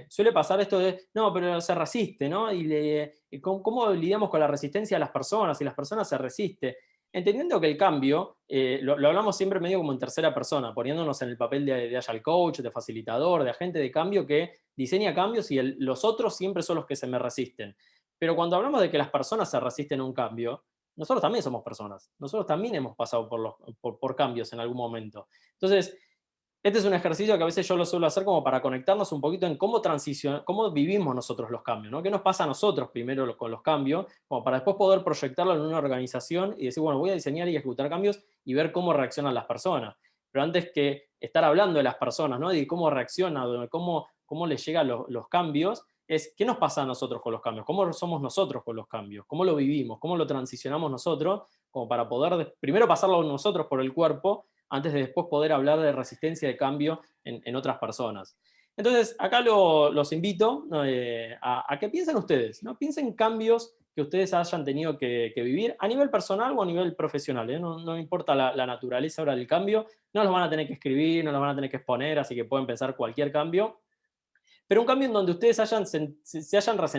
suele pasar esto de, no, pero se resiste, ¿no? Y ¿cómo lidiamos con la resistencia de las personas? Si las personas se resisten. Entendiendo que el cambio, lo hablamos siempre medio como en tercera persona, poniéndonos en el papel de Agile Coach, de facilitador, de agente de cambio que diseña cambios y los otros siempre son los que se me resisten. Pero cuando hablamos de que las personas se resisten a un cambio, nosotros también somos personas. Nosotros también hemos pasado por cambios en algún momento. Entonces, este es un ejercicio que a veces yo lo suelo hacer como para conectarnos un poquito en cómo vivimos nosotros los cambios, ¿no? ¿Qué nos pasa a nosotros primero con los cambios? Como para después poder proyectarlo en una organización y decir, bueno, voy a diseñar y ejecutar cambios y ver cómo reaccionan las personas. Pero antes que estar hablando de las personas, ¿no? De cómo reaccionan, de cómo les llegan los cambios, es qué nos pasa a nosotros con los cambios, cómo somos nosotros con los cambios, cómo lo vivimos, cómo lo transicionamos nosotros, como para poder primero pasarlo nosotros por el cuerpo antes de después poder hablar de resistencia de cambio en otras personas. Entonces, acá los invito a que piensen ustedes, ¿no? Piensen cambios que ustedes hayan tenido que vivir a nivel personal o a nivel profesional. No importa la naturaleza ahora del cambio, no los van a tener que escribir, no los van a tener que exponer, así que pueden pensar cualquier cambio. Pero un cambio en donde ustedes se hayan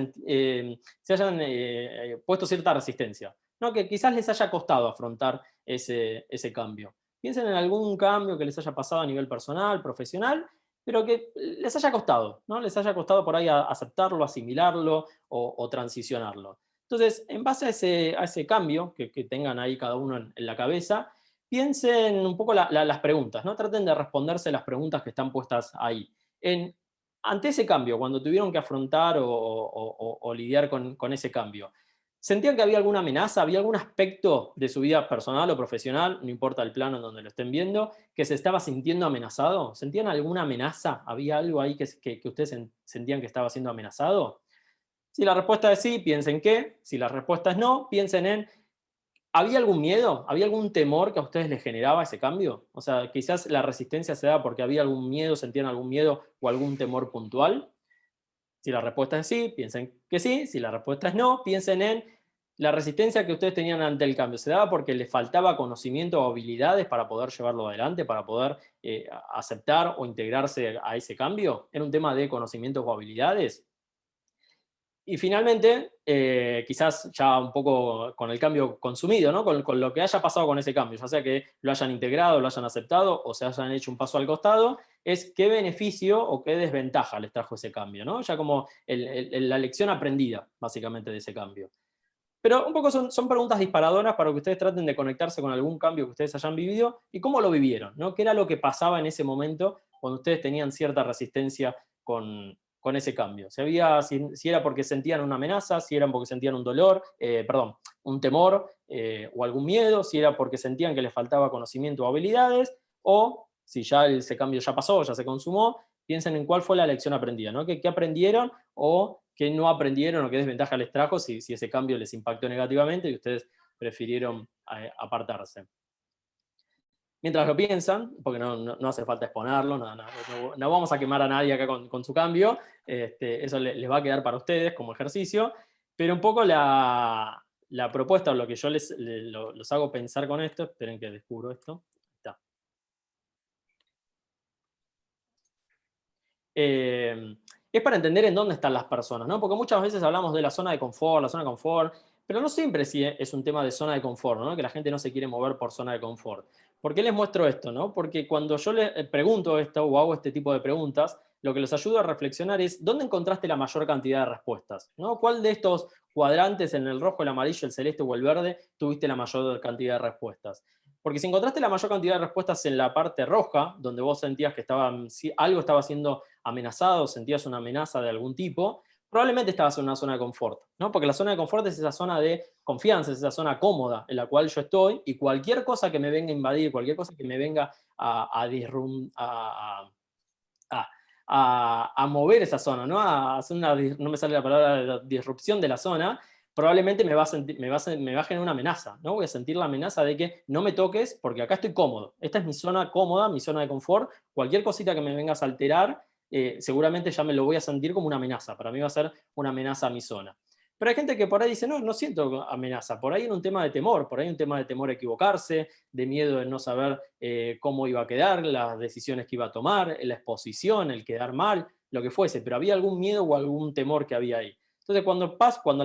puesto cierta resistencia, ¿no? Que quizás les haya costado afrontar ese cambio. Piensen en algún cambio que les haya pasado a nivel personal, profesional, pero que les haya costado, ¿no? Les haya costado por ahí aceptarlo, asimilarlo o transicionarlo. Entonces, en base a ese cambio que tengan ahí cada uno en la cabeza, piensen un poco las preguntas, ¿no? Traten de responderse las preguntas que están puestas ahí. Ante ese cambio, cuando tuvieron que afrontar o lidiar con ese cambio, ¿sentían que había alguna amenaza? ¿Había algún aspecto de su vida personal o profesional, no importa el plano en donde lo estén viendo, que se estaba sintiendo amenazado? ¿Sentían alguna amenaza? ¿Había algo ahí que ustedes sentían que estaba siendo amenazado? Si la respuesta es sí, piensen qué. Si la respuesta es no, piensen en ¿había algún miedo? ¿Había algún temor que a ustedes les generaba ese cambio? O sea, quizás la resistencia se da porque había algún miedo, sentían algún miedo o algún temor puntual. Si la respuesta es sí, piensen que sí. Si la respuesta es no, piensen en la resistencia que ustedes tenían ante el cambio. ¿Se daba porque les faltaba conocimiento o habilidades para poder llevarlo adelante, para poder aceptar o integrarse a ese cambio? ¿Era un tema de conocimientos o habilidades? Y finalmente, quizás ya un poco con el cambio consumido, ¿no? Con lo que haya pasado con ese cambio, ya sea que lo hayan integrado, lo hayan aceptado o se hayan hecho un paso al costado, es qué beneficio o qué desventaja les trajo ese cambio, ¿no? Ya como la lección aprendida, básicamente, de ese cambio. Pero un poco son preguntas disparadoras para que ustedes traten de conectarse con algún cambio que ustedes hayan vivido y cómo lo vivieron, ¿no? ¿Qué era lo que pasaba en ese momento cuando ustedes tenían cierta resistencia con ese cambio? Si era porque sentían una amenaza, si era porque sentían un dolor, un temor o algún miedo, si era porque sentían que les faltaba conocimiento o habilidades, o si ya ese cambio ya pasó, ya se consumó, piensen en cuál fue la lección aprendida, ¿no? ¿Qué aprendieron o qué no aprendieron o qué desventaja les trajo si ese cambio les impactó negativamente y ustedes prefirieron apartarse? Mientras lo piensan, porque no hace falta exponerlo, no vamos a quemar a nadie acá con su cambio, eso les va a quedar para ustedes como ejercicio, pero un poco la propuesta o lo que yo los hago pensar con esto, esperen que descubro esto, está. Es para entender en dónde están las personas, ¿no? Porque muchas veces hablamos de la zona de confort, pero no siempre sí es un tema de zona de confort, ¿no? Que la gente no se quiere mover por zona de confort. ¿Por qué les muestro esto? ¿No? Porque cuando yo les pregunto esto o hago este tipo de preguntas, lo que les ayuda a reflexionar es dónde encontraste la mayor cantidad de respuestas, ¿no? ¿Cuál de estos cuadrantes, en el rojo, el amarillo, el celeste o el verde, tuviste la mayor cantidad de respuestas? Porque si encontraste la mayor cantidad de respuestas en la parte roja, donde vos sentías que algo estaba siendo amenazado, sentías una amenaza de algún tipo, probablemente estabas en una zona de confort, ¿no? Porque la zona de confort es esa zona de confianza, es esa zona cómoda en la cual yo estoy, y cualquier cosa que me venga a invadir, cualquier cosa que me venga a mover esa zona, ¿no? A hacer no me sale la palabra de disrupción de la zona, probablemente me va a generar una amenaza, ¿no? Voy a sentir la amenaza de que no me toques porque acá estoy cómodo. Esta es mi zona cómoda, mi zona de confort. Cualquier cosita que me vengas a alterar, seguramente ya me lo voy a sentir como una amenaza. Para mí va a ser una amenaza a mi zona. Pero hay gente que por ahí dice, no, no siento amenaza. Por ahí en un tema de temor, por ahí un tema de temor a equivocarse, de miedo de no saber cómo iba a quedar, las decisiones que iba a tomar, la exposición, el quedar mal, lo que fuese. Pero había algún miedo o algún temor que había ahí. Entonces, cuando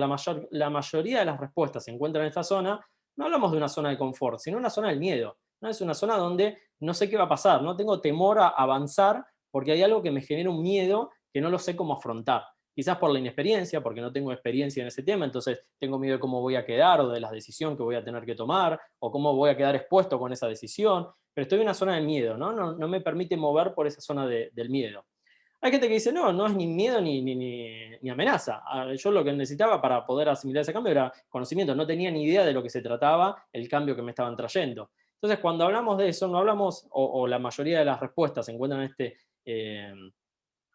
la mayoría de las respuestas se encuentran en esta zona, no hablamos de una zona de confort, sino una zona del miedo, ¿no? Es una zona donde no sé qué va a pasar, no tengo temor a avanzar porque hay algo que me genera un miedo que no lo sé cómo afrontar. Quizás por la inexperiencia, porque no tengo experiencia en ese tema, entonces tengo miedo de cómo voy a quedar o de la decisión que voy a tener que tomar o cómo voy a quedar expuesto con esa decisión, pero estoy en una zona de miedo, ¿no? No me permite mover por esa zona del miedo. Hay gente que dice, no, no es ni miedo ni amenaza. Yo lo que necesitaba para poder asimilar ese cambio era conocimiento, no tenía ni idea de lo que se trataba el cambio que me estaban trayendo. Entonces, cuando hablamos de eso, no hablamos, o la mayoría de las respuestas se encuentran eh,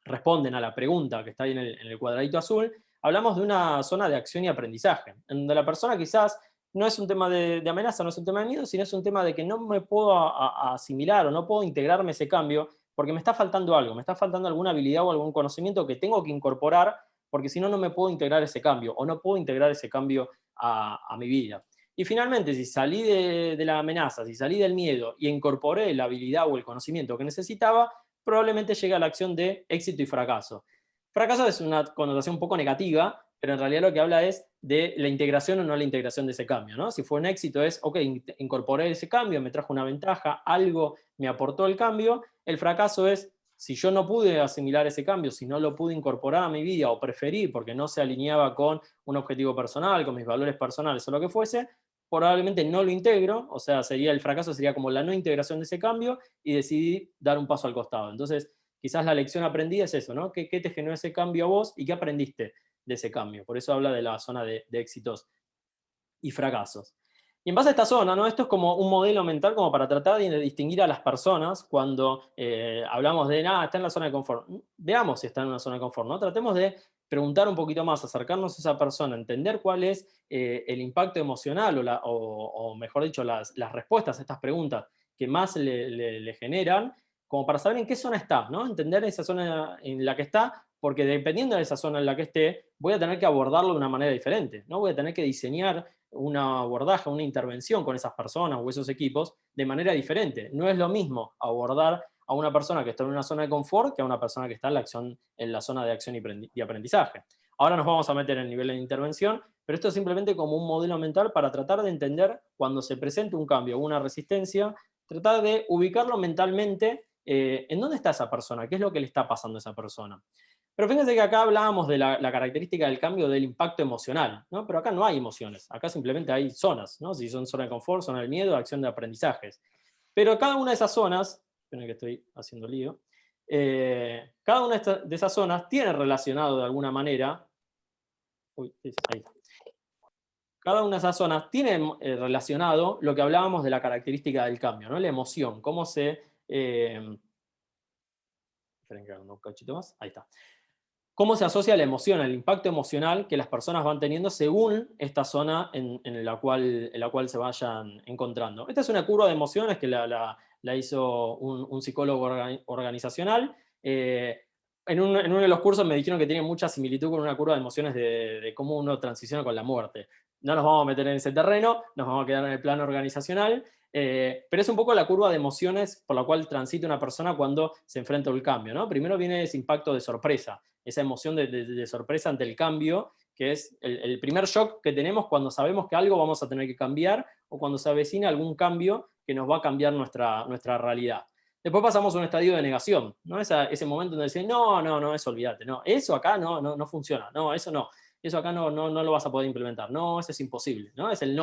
responden a la pregunta que está ahí en el cuadradito azul, hablamos de una zona de acción y aprendizaje, en donde la persona quizás no es un tema de amenaza, no es un tema de miedo, sino es un tema de que no me puedo asimilar o no puedo integrarme ese cambio porque me está faltando algo, me está faltando alguna habilidad o algún conocimiento que tengo que incorporar porque si no, no me puedo integrar ese cambio o no puedo integrar ese cambio a mi vida. Y finalmente, si salí de la amenaza, si salí del miedo y incorporé la habilidad o el conocimiento que necesitaba, probablemente llegue a la acción de éxito y fracaso. Fracaso es una connotación un poco negativa, pero en realidad lo que habla es de la integración o no la integración de ese cambio, ¿no? Si fue un éxito es, ok, incorporé ese cambio, me trajo una ventaja, algo me aportó el cambio. El fracaso es, si yo no pude asimilar ese cambio, si no lo pude incorporar a mi vida o preferí porque no se alineaba con un objetivo personal, con mis valores personales o lo que fuese, probablemente no lo integro, o sea, el fracaso sería como la no integración de ese cambio y decidí dar un paso al costado. Entonces, quizás la lección aprendida es eso, ¿no? ¿Qué te generó ese cambio a vos y qué aprendiste de ese cambio? Por eso habla de la zona de éxitos y fracasos. Y en base a esta zona, ¿no? Esto es como un modelo mental como para tratar de distinguir a las personas cuando hablamos de, está en la zona de confort. Veamos si está en una zona de confort, ¿no? Tratemos de preguntar un poquito más, acercarnos a esa persona, entender cuál es el impacto emocional o mejor dicho, las respuestas a estas preguntas que más le generan, como para saber en qué zona está, ¿no? Entender esa zona en la que está, porque dependiendo de esa zona en la que esté, voy a tener que abordarlo de una manera diferente, ¿no? Voy a tener que diseñar un abordaje, una intervención con esas personas o esos equipos de manera diferente. No es lo mismo abordar a una persona que está en una zona de confort que a una persona que está en la zona de acción y aprendizaje. Ahora nos vamos a meter en el nivel de intervención, pero esto es simplemente como un modelo mental para tratar de entender cuando se presenta un cambio o una resistencia, tratar de ubicarlo mentalmente en dónde está esa persona, qué es lo que le está pasando a esa persona. Pero fíjense que acá hablábamos de la característica del cambio del impacto emocional, ¿no? Pero acá no hay emociones, acá simplemente hay zonas, ¿no? Si son zona de confort, zona del miedo, acción de aprendizajes. Pero cada una de esas zonas, esperen que estoy haciendo lío, cada una de esas zonas tiene relacionado de alguna manera, ahí está. Cada una de esas zonas tiene relacionado lo que hablábamos de la característica del cambio, ¿no? La emoción, cómo se... esperen que haga un cachito más, ahí está. Cómo se asocia la emoción, el impacto emocional que las personas van teniendo según esta zona en la cual se vayan encontrando. Esta es una curva de emociones que la hizo un psicólogo organizacional. En uno de los cursos me dijeron que tiene mucha similitud con una curva de emociones de cómo uno transiciona con la muerte. No nos vamos a meter en ese terreno, nos vamos a quedar en el plano organizacional, pero es un poco la curva de emociones por la cual transita una persona cuando se enfrenta al cambio, ¿no? Primero viene ese impacto de sorpresa, esa emoción de sorpresa ante el cambio, que es el primer shock que tenemos cuando sabemos que algo vamos a tener que cambiar o cuando se avecina algún cambio que nos va a cambiar nuestra realidad. Después pasamos a un estadio de negación, ¿no? Ese momento donde dicen, no, eso olvídate, no, eso acá no funciona, no, eso acá no lo vas a poder implementar, no, eso es imposible, ¿no? Es el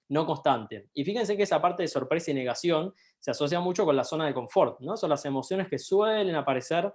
no constante. Y fíjense que esa parte de sorpresa y negación se asocia mucho con la zona de confort, ¿no? Son las emociones que suelen aparecer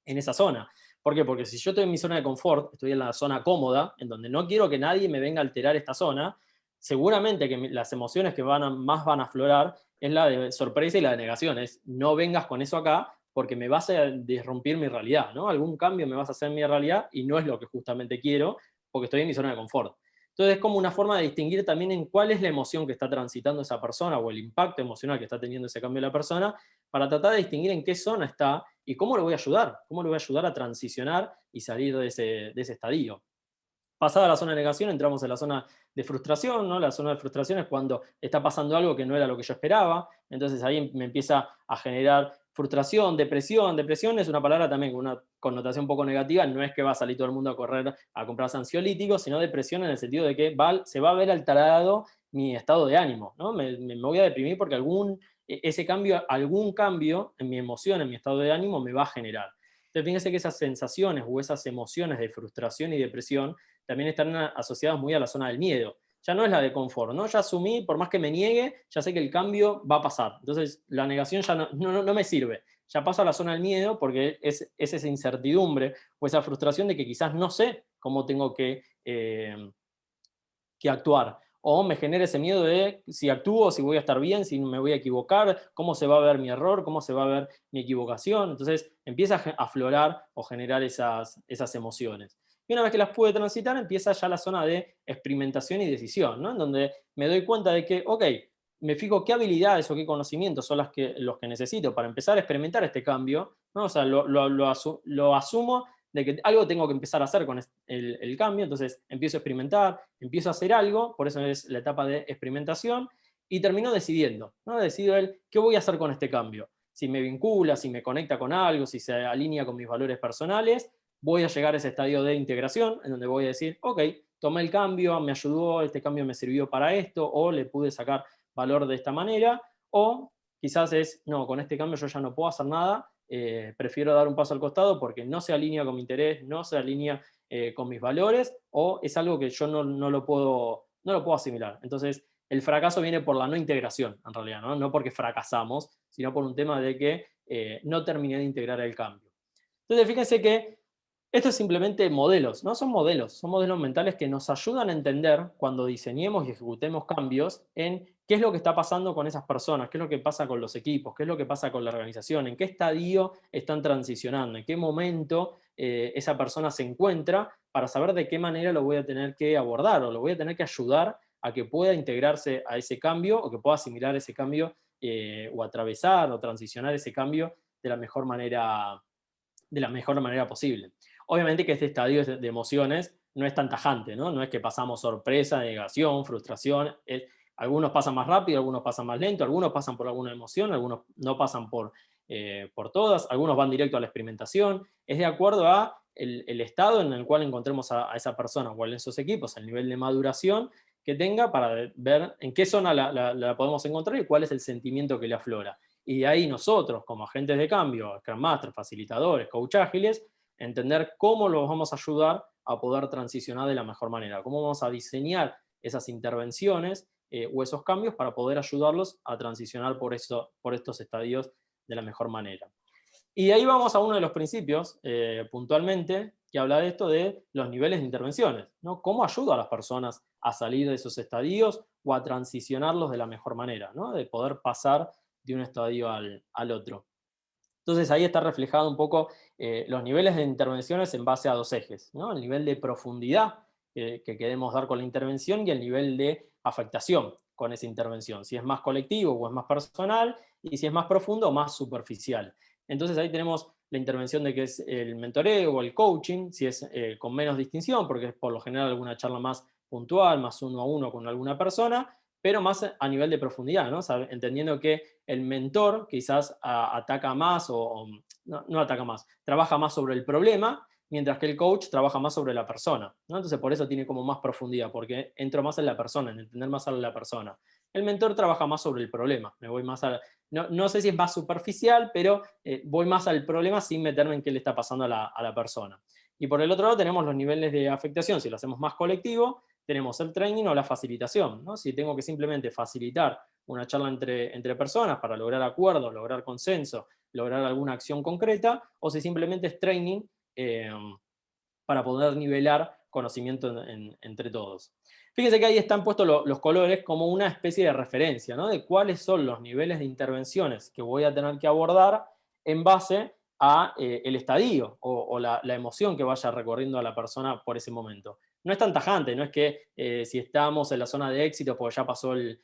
en esa zona. ¿Por qué? Porque si yo estoy en mi zona de confort, estoy en la zona cómoda, en donde no quiero que nadie me venga a alterar esta zona, seguramente que las emociones que más van a aflorar es la de sorpresa y la de negación. Es no vengas con eso acá porque me vas a disrumpir mi realidad, ¿no? Algún cambio me vas a hacer en mi realidad y no es lo que justamente quiero porque estoy en mi zona de confort. Entonces es como una forma de distinguir también en cuál es la emoción que está transitando esa persona o el impacto emocional que está teniendo ese cambio de la persona para tratar de distinguir en qué zona está y cómo lo voy a ayudar, cómo lo voy a ayudar a transicionar y salir de ese estadio. Pasada la zona de negación, entramos en la zona de frustración, ¿no? La zona de frustración es cuando está pasando algo que no era lo que yo esperaba, entonces ahí me empieza a generar frustración, depresión. Depresión es una palabra también con una connotación un poco negativa, no es que va a salir todo el mundo a correr a comprar ansiolíticos, sino depresión en el sentido de que se va a ver alterado mi estado de ánimo, ¿no? Me voy a deprimir porque algún cambio en mi emoción, en mi estado de ánimo me va a generar. Entonces fíjense que esas sensaciones o esas emociones de frustración y depresión también están asociadas muy a la zona del miedo. Ya no es la de confort, ¿no? Ya asumí, por más que me niegue, ya sé que el cambio va a pasar. Entonces, la negación ya no me sirve. Ya paso a la zona del miedo porque es esa incertidumbre o esa frustración de que quizás no sé cómo tengo que actuar. O me genera ese miedo de si actúo, si voy a estar bien, si me voy a equivocar, cómo se va a ver mi error, cómo se va a ver mi equivocación. Entonces empieza a aflorar o generar esas emociones. Y una vez que las pude transitar, empieza ya la zona de experimentación y decisión, ¿no? En donde me doy cuenta de que, ok, me fijo qué habilidades o qué conocimientos son los que necesito para empezar a experimentar este cambio, ¿no? O sea, lo asumo de que algo tengo que empezar a hacer con el cambio, entonces empiezo a experimentar, empiezo a hacer algo, por eso es la etapa de experimentación, y termino decidiendo, ¿no? Decido qué voy a hacer con este cambio. Si me vincula, si me conecta con algo, si se alinea con mis valores personales, voy a llegar a ese estadio de integración, en donde voy a decir, ok, tomé el cambio, me ayudó, este cambio me sirvió para esto, o le pude sacar valor de esta manera, o quizás no, con este cambio yo ya no puedo hacer nada, prefiero dar un paso al costado porque no se alinea con mi interés, no se alinea con mis valores, o es algo que yo no lo puedo asimilar. Entonces, el fracaso viene por la no integración, en realidad, no porque fracasamos, sino por un tema de que no terminé de integrar el cambio. Entonces, fíjense que esto es simplemente modelos, ¿no? Son modelos mentales que nos ayudan a entender cuando diseñemos y ejecutemos cambios en qué es lo que está pasando con esas personas, qué es lo que pasa con los equipos, qué es lo que pasa con la organización, en qué estadio están transicionando, en qué momento esa persona se encuentra para saber de qué manera lo voy a tener que abordar o lo voy a tener que ayudar a que pueda integrarse a ese cambio o que pueda asimilar ese cambio o atravesar o transicionar ese cambio de la mejor manera posible. Obviamente que este estadio de emociones no es tan tajante, ¿no? No es que pasamos sorpresa, negación, frustración. Algunos pasan más rápido, algunos pasan más lento, algunos pasan por alguna emoción, algunos no pasan por todas, algunos van directo a la experimentación. Es de acuerdo a el estado en el cual encontremos a esa persona o en esos equipos, el nivel de maduración que tenga para ver en qué zona la podemos encontrar y cuál es el sentimiento que le aflora. Y de ahí nosotros, como agentes de cambio, Scrum Master, facilitadores, coach ágiles, entender cómo los vamos a ayudar a poder transicionar de la mejor manera, cómo vamos a diseñar esas intervenciones o esos cambios para poder ayudarlos a transicionar por estos estadios de la mejor manera. Y de ahí vamos a uno de los principios, puntualmente, que habla de esto de los niveles de intervenciones, ¿no? ¿Cómo ayudo a las personas a salir de esos estadios o a transicionarlos de la mejor manera, ¿no? De poder pasar de un estadio al otro. Entonces ahí está reflejado un poco los niveles de intervenciones en base a dos ejes, ¿no? El nivel de profundidad que queremos dar con la intervención y el nivel de afectación con esa intervención, si es más colectivo o es más personal, y si es más profundo o más superficial. Entonces ahí tenemos la intervención de que es el mentoreo o el coaching, si es con menos distinción, porque es por lo general alguna charla más puntual, más uno a uno con alguna persona, pero más a nivel de profundidad, ¿no? O sea, entendiendo que el mentor quizás ataca más no ataca más, trabaja más sobre el problema mientras que el coach trabaja más sobre la persona, ¿no? Entonces por eso tiene como más profundidad, porque entro más en la persona, en entender más a la persona. El mentor trabaja más sobre el problema, me voy más no sé si es más superficial, pero voy más al problema sin meterme en qué le está pasando a la persona. Y por el otro lado tenemos los niveles de afectación, si lo hacemos más colectivo, tenemos el training o la facilitación, ¿no? Si tengo que simplemente facilitar una charla entre personas para lograr acuerdos, lograr consenso, lograr alguna acción concreta, o si simplemente es training eh, para poder nivelar conocimiento entre todos. Fíjense que ahí están puestos los colores como una especie de referencia, ¿no? De cuáles son los niveles de intervenciones que voy a tener que abordar en base a el estadio o la emoción que vaya recorriendo a la persona por ese momento. No es tan tajante, no es que si estamos en la zona de éxito porque ya pasó el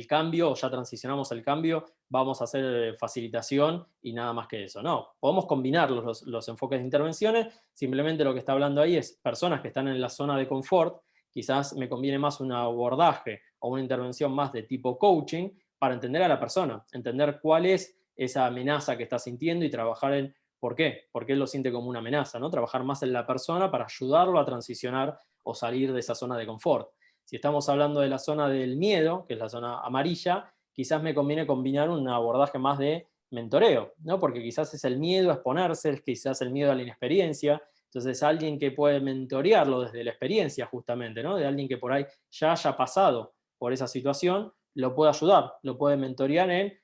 cambio o ya transicionamos el cambio, vamos a hacer facilitación y nada más que eso. No, podemos combinar los enfoques de intervenciones, simplemente lo que está hablando ahí es personas que están en la zona de confort, quizás me conviene más un abordaje o una intervención más de tipo coaching para entender a la persona, entender cuál es esa amenaza que está sintiendo y trabajar en por qué él lo siente como una amenaza, ¿no? Trabajar más en la persona para ayudarlo a transicionar o salir de esa zona de confort. Si estamos hablando de la zona del miedo, que es la zona amarilla, quizás me conviene combinar un abordaje más de mentoreo, ¿no? Porque quizás es el miedo a exponerse, es quizás el miedo a la inexperiencia, entonces alguien que puede mentorearlo desde la experiencia justamente, ¿no? De alguien que por ahí ya haya pasado por esa situación, lo puede ayudar, lo puede mentorear en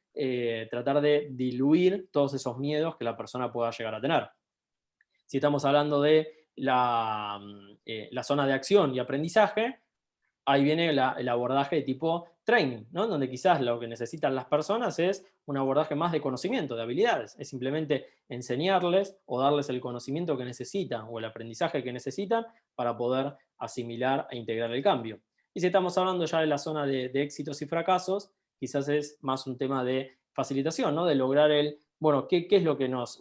tratar de diluir todos esos miedos que la persona pueda llegar a tener. Si estamos hablando de la zona de acción y aprendizaje, ahí viene el abordaje de tipo training, ¿no? Donde quizás lo que necesitan las personas es un abordaje más de conocimiento, de habilidades. Es simplemente enseñarles o darles el conocimiento que necesitan o el aprendizaje que necesitan para poder asimilar e integrar el cambio. Y si estamos hablando ya de la zona de éxitos y fracasos, quizás es más un tema de facilitación, ¿no? De lograr bueno, ¿qué es lo que nos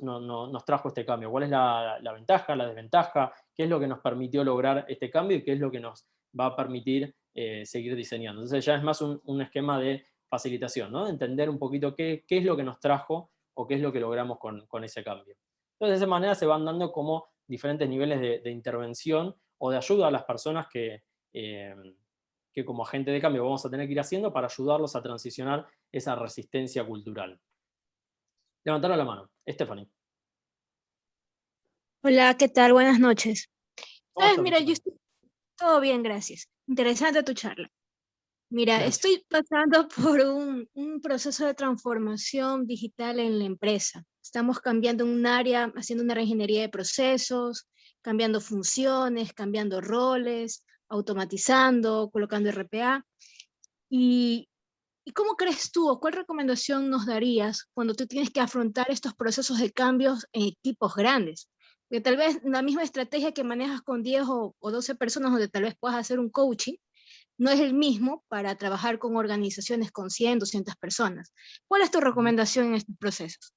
trajo este cambio? ¿Cuál es la ventaja, la desventaja? ¿Qué es lo que nos permitió lograr este cambio y qué es lo que nos va a permitir seguir diseñando? Entonces ya es más un esquema de facilitación, ¿no? De entender un poquito qué es lo que nos trajo o qué es lo que logramos con ese cambio. Entonces de esa manera se van dando como diferentes niveles de intervención o de ayuda a las personas que como agente de cambio vamos a tener que ir haciendo para ayudarlos a transicionar esa resistencia cultural. Levantaron la mano. Stephanie. Hola, ¿qué tal? Buenas noches. ¿Cómo estás, Mira, yo Stephanie? estoy todo bien, gracias. Interesante tu charla. Mira, Gracias. estoy pasando por un proceso de transformación digital en la empresa. Estamos cambiando un área, haciendo una reingeniería de procesos, cambiando funciones, cambiando roles, automatizando, colocando RPA. ¿Y, ¿Y cómo crees tú o cuál recomendación nos darías cuando tú tienes que afrontar estos procesos de cambios en equipos grandes? Que tal vez la misma estrategia que manejas con 10 o 12 personas, donde tal vez puedas hacer un coaching, no es el mismo para trabajar con organizaciones con 100, 200 personas. ¿Cuál es tu recomendación en estos procesos?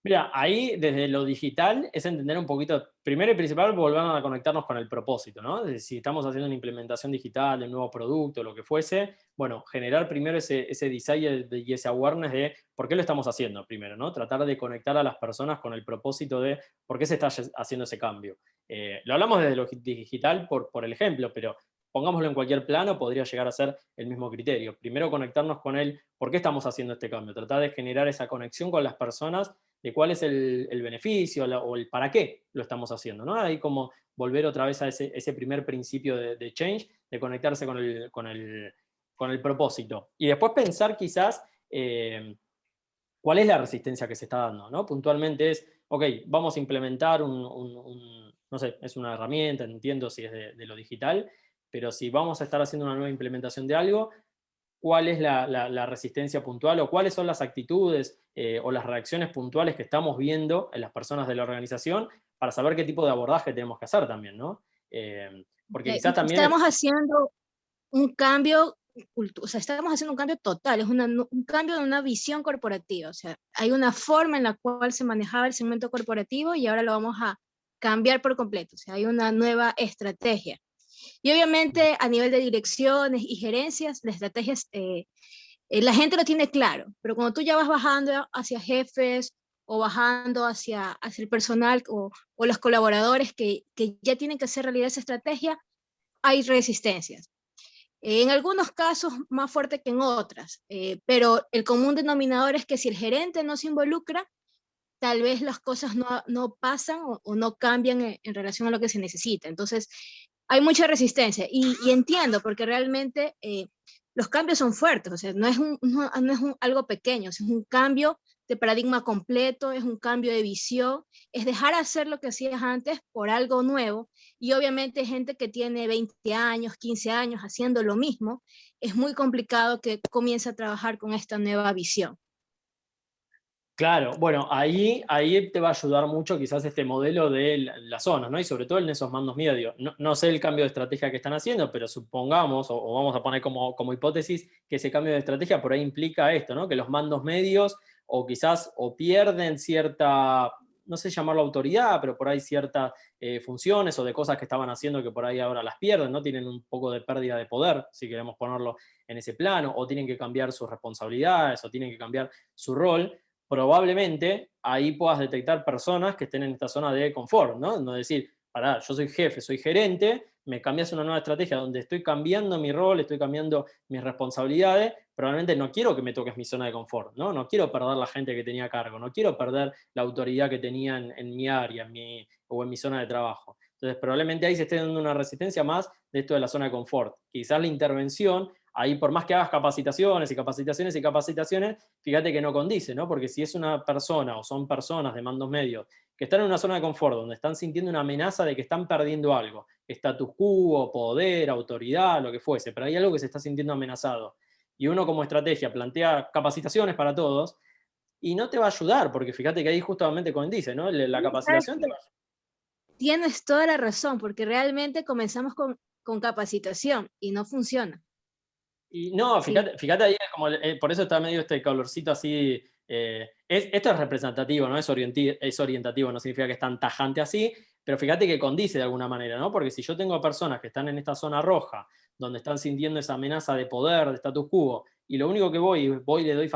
Mira, ahí desde lo digital es entender un poquito, primero y principal, volver a conectarnos con el propósito, ¿no? Si estamos haciendo una implementación digital de un nuevo producto, lo que fuese, bueno, generar primero ese desire y ese awareness de por qué lo estamos haciendo primero, ¿no? Tratar de conectar a las personas con el propósito de por qué se está haciendo ese cambio. Lo hablamos desde lo digital por el ejemplo, pero pongámoslo en cualquier plano, podría llegar a ser el mismo criterio. Primero conectarnos con el por qué estamos haciendo este cambio, tratar de generar esa conexión con las personas de cuál es el beneficio o el para qué lo estamos haciendo, ¿no? Ahí como volver otra vez a ese primer principio de change, de conectarse con el propósito. Y después pensar quizás cuál es la resistencia que se está dando, ¿no? Puntualmente es, ok, vamos a implementar no sé, es una herramienta, entiendo si es de lo digital, pero si vamos a estar haciendo una nueva implementación de algo, cuál es la resistencia puntual o cuáles son las actitudes o las reacciones puntuales que estamos viendo en las personas de la organización para saber qué tipo de abordaje tenemos que hacer también, ¿no? Porque quizás también... Estamos haciendo un cambio, o sea, estamos haciendo un cambio total, es un cambio de una visión corporativa, o sea, hay una forma en la cual se manejaba el segmento corporativo y ahora lo vamos a cambiar por completo, o sea, hay una nueva estrategia. Y obviamente a nivel de direcciones y gerencias, la estrategia la gente lo tiene claro, pero cuando tú ya vas bajando hacia jefes o bajando hacia el personal o los colaboradores que ya tienen que hacer realidad esa estrategia, hay resistencias. En algunos casos más fuerte que en otras, pero el común denominador es que si el gerente no se involucra, tal vez las cosas no pasan o no cambian en relación a lo que se necesita. Entonces, hay mucha resistencia y entiendo, porque realmente los cambios son fuertes, o sea, no es algo pequeño, es un cambio de paradigma completo, es un cambio de visión, es dejar hacer lo que hacías antes por algo nuevo, y obviamente gente que tiene 20 años, 15 años haciendo lo mismo, es muy complicado que comience a trabajar con esta nueva visión. Claro, bueno, ahí te va a ayudar mucho quizás este modelo de las zonas, ¿no? Y sobre todo en esos mandos medios. No sé el cambio de estrategia que están haciendo, pero supongamos, o vamos a poner como hipótesis, que ese cambio de estrategia por ahí implica esto, ¿no? Que los mandos medios o quizás o pierden cierta, no sé llamarlo autoridad, pero por ahí ciertas funciones o de cosas que estaban haciendo que por ahí ahora las pierden, ¿no? Tienen un poco de pérdida de poder, si queremos ponerlo en ese plano, o tienen que cambiar sus responsabilidades, o tienen que cambiar su rol. Probablemente ahí puedas detectar personas que estén en esta zona de confort, ¿no? No decir, pará, yo soy jefe, soy gerente, me cambias una nueva estrategia donde estoy cambiando mi rol, estoy cambiando mis responsabilidades, probablemente no quiero que me toques mi zona de confort, ¿no? No quiero perder la gente que tenía a cargo, no quiero perder la autoridad que tenía en mi área, o en mi zona de trabajo. Entonces, probablemente ahí se esté dando una resistencia más de esto de la zona de confort. Quizás la intervención, ahí por más que hagas capacitaciones y capacitaciones y capacitaciones, fíjate que no condice, ¿no? Porque si es una persona o son personas de mandos medios que están en una zona de confort, donde están sintiendo una amenaza de que están perdiendo algo, status quo, poder, autoridad, lo que fuese, pero hay algo que se está sintiendo amenazado. Y uno como estrategia plantea capacitaciones para todos y no te va a ayudar, porque fíjate que ahí justamente condice, ¿no? La capacitación te va a ayudar. Tienes toda la razón, porque realmente comenzamos con capacitación y no funciona. Y no, Sí, fíjate ahí, es como, por eso está medio este colorcito así. Esto es representativo, no es orientativo, no significa que es tan tajante así, pero fíjate que condice de alguna manera, ¿no? Porque si yo tengo personas que están en esta zona roja, donde están sintiendo esa amenaza de poder, de status quo, y lo único que voy y le doy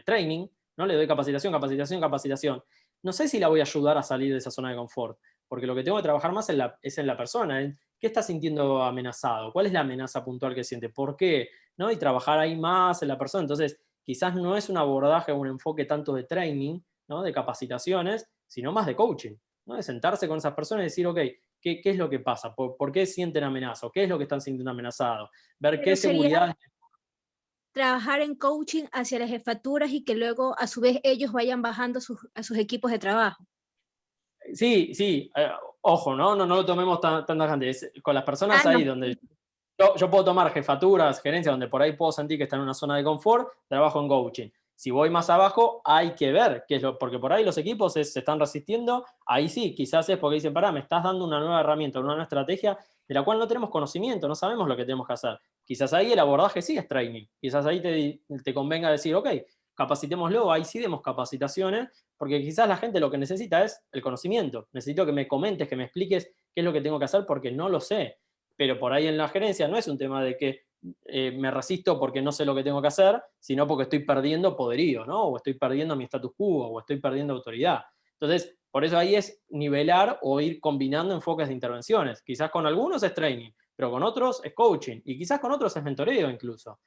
training, ¿no? Le doy capacitación, capacitación, capacitación. No sé si la voy a ayudar a salir de esa zona de confort, porque lo que tengo que trabajar más es en la persona, en qué está sintiendo amenazado, cuál es la amenaza puntual que siente, por qué, ¿no? Y trabajar ahí más en la persona. Entonces, quizás no es un abordaje o un enfoque tanto de training, ¿no? De capacitaciones, sino más de coaching, ¿no? De sentarse con esas personas y decir, ok, ¿qué es lo que pasa? ¿Por qué sienten amenaza? ¿Qué es lo que están sintiendo amenazado? Ver qué pero sería seguridad. trabajar en coaching hacia las jefaturas y que luego a su vez ellos vayan bajando a sus equipos de trabajo. Sí, sí, ojo, no lo tomemos tan tajante. Con las personas Ah, no. ahí donde yo puedo tomar jefaturas, gerencias, donde por ahí puedo sentir que están en una zona de confort, trabajo en coaching. Si voy más abajo, hay que ver qué es porque por ahí los equipos se están resistiendo. Ahí sí, quizás es porque dicen, pará, me estás dando una nueva herramienta, una nueva estrategia de la cual no tenemos conocimiento, no sabemos lo que tenemos que hacer. Quizás ahí el abordaje sí es training. Quizás ahí te convenga decir, ok, capacitémoslo, ahí sí demos capacitaciones, porque quizás la gente lo que necesita es el conocimiento. Necesito que me comentes, que me expliques qué es lo que tengo que hacer porque no lo sé. Pero por ahí en la gerencia no es un tema de que me resisto porque no sé lo que tengo que hacer, sino porque estoy perdiendo poderío, ¿no? O estoy perdiendo mi status quo, o estoy perdiendo autoridad. Entonces, por eso ahí es nivelar o ir combinando enfoques de intervenciones. Quizás con algunos es training, pero con otros es coaching, y quizás con otros es mentoreo incluso.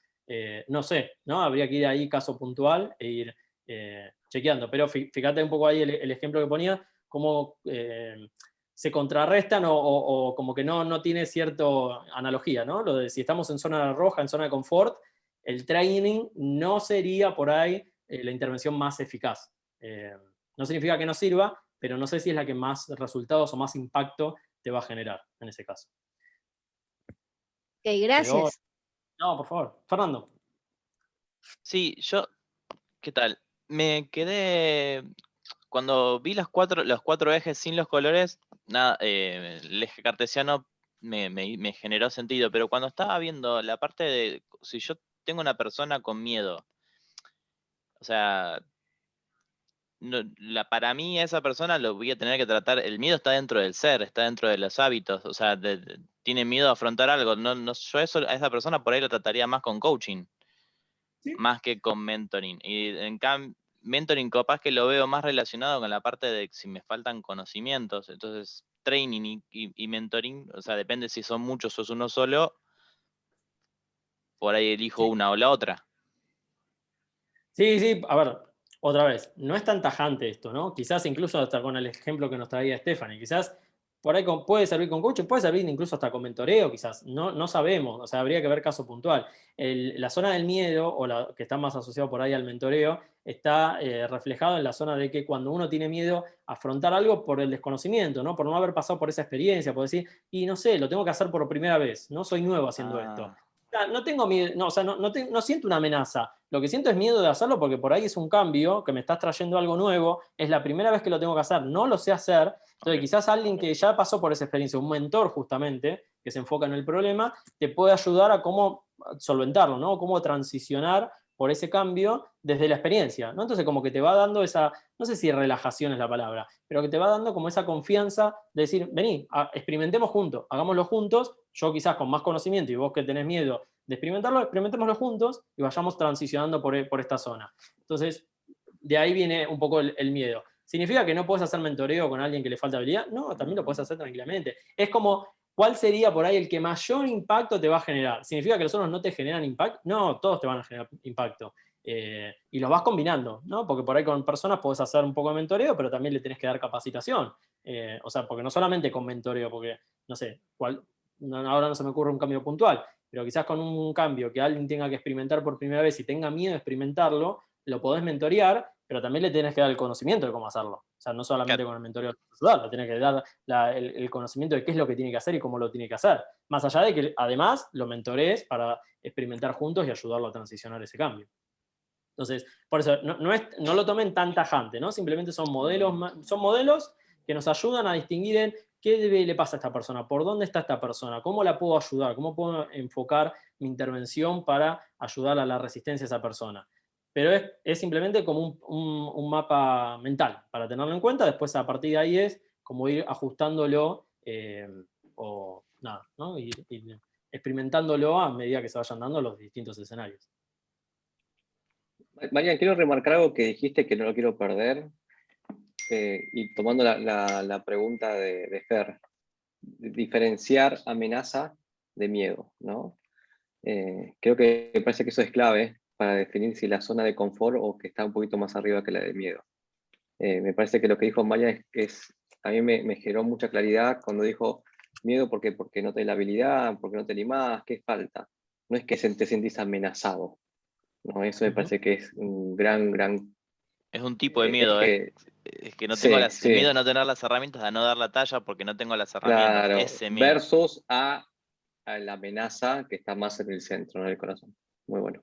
No sé, ¿no? Habría que ir ahí caso puntual e ir chequeando. Pero fíjate un poco ahí el ejemplo que ponía, cómo se contrarrestan o como que no tiene cierta analogía, ¿no? Lo de si estamos en zona roja, en zona de confort, el training no sería por ahí la intervención más eficaz. No significa que no sirva, pero no sé si es la que más resultados o más impacto te va a generar en ese caso. Ok, Pero, gracias. no, por favor. Fernando. Sí, ¿qué tal? Me quedé, cuando vi los cuatro ejes sin los colores, nada, el eje cartesiano me generó sentido, pero cuando estaba viendo la parte de, si yo tengo una persona con miedo, o sea, para mí esa persona lo voy a tener que tratar, el miedo está dentro del ser, está dentro de los hábitos, o sea, tiene miedo a afrontar algo, yo eso, a esa persona por ahí lo trataría más con coaching, Sí. más que con mentoring. Y en cambio, mentoring capaz que lo veo más relacionado con la parte de si me faltan conocimientos. Entonces, training y mentoring, o sea, depende si son muchos o es uno solo, por ahí elijo Sí. una o la otra. Sí, a ver, otra vez, no es tan tajante esto, ¿no? Quizás incluso hasta con el ejemplo que nos traía Stephanie, quizás por ahí puede servir con coaching, puede servir incluso hasta con mentoreo, quizás, no sabemos, o sea, habría que ver caso puntual. La zona del miedo, o la que está más asociado por ahí al mentoreo, está reflejado en la zona de que cuando uno tiene miedo a afrontar algo por el desconocimiento, ¿no? Por no haber pasado por esa experiencia, por decir, y no sé, lo tengo que hacer por primera vez, no soy nuevo haciendo esto. No tengo miedo, no, o sea, no siento una amenaza. Lo que siento es miedo de hacerlo porque por ahí es un cambio, que me estás trayendo algo nuevo, es la primera vez que lo tengo que hacer, no lo sé hacer. Entonces, Ok. quizás alguien que ya pasó por esa experiencia, un mentor justamente, que se enfoca en el problema, te puede ayudar a cómo solventarlo, ¿no? Cómo transicionar por ese cambio desde la experiencia, ¿no? Entonces, como que te va dando esa, no sé si relajación es la palabra, pero que te va dando como esa confianza de decir, vení, experimentemos juntos, hagámoslo juntos, yo quizás con más conocimiento y vos que tenés miedo de experimentarlo, experimentémoslo juntos y vayamos transicionando por esta zona. Entonces, de ahí viene un poco el miedo. ¿Significa que no puedes hacer mentoreo con alguien que le falta habilidad? No, también lo puedes hacer tranquilamente. Es como, ¿cuál sería por ahí el que mayor impacto te va a generar? ¿Significa que los otros no te generan impacto? No, todos te van a generar impacto. Y los vas combinando, ¿no? Porque por ahí con personas podés hacer un poco de mentoreo, pero también le tenés que dar capacitación. O sea, porque no solamente con mentoreo, porque, no sé, ahora no se me ocurre un cambio puntual, pero quizás con un cambio que alguien tenga que experimentar por primera vez y tenga miedo de experimentarlo, lo podés mentorear, pero también le tenés que dar el conocimiento de cómo hacerlo. O sea, no solamente con el mentoreo le tenés que dar el conocimiento de qué es lo que tiene que hacer y cómo lo tiene que hacer. Más allá de que además lo mentorees para experimentar juntos y ayudarlo a transicionar ese cambio. Entonces, por eso, no lo tomen tan tajante, ¿no? Simplemente son modelos que nos ayudan a distinguir en qué le pasa a esta persona, por dónde está esta persona, cómo la puedo ayudar, cómo puedo enfocar mi intervención para ayudar a la resistencia a esa persona. Pero es simplemente como un mapa mental para tenerlo en cuenta. Después, a partir de ahí, es como ir ajustándolo o nada, ¿no? Ir experimentándolo a medida que se vayan dando los distintos escenarios. Marian, quiero remarcar algo que dijiste que no lo quiero perder, y tomando la pregunta de Fer, diferenciar amenaza de miedo, ¿no? Creo que me parece que eso es clave para definir si la zona de confort o que está un poquito más arriba que la de miedo. Me parece que lo que dijo Marian a mí me generó mucha claridad cuando dijo miedo porque no tenés la habilidad, porque no te animás, ¿qué falta? No es que te sentís amenazado, ¿no? Eso me parece que es un gran Es un tipo de miedo, es que no tengo el sí, miedo a no tener las herramientas, a no dar la talla porque no tengo las herramientas. claro, Ese miedo. versus a la amenaza que está más en el centro, ¿no? En el corazón. Muy bueno.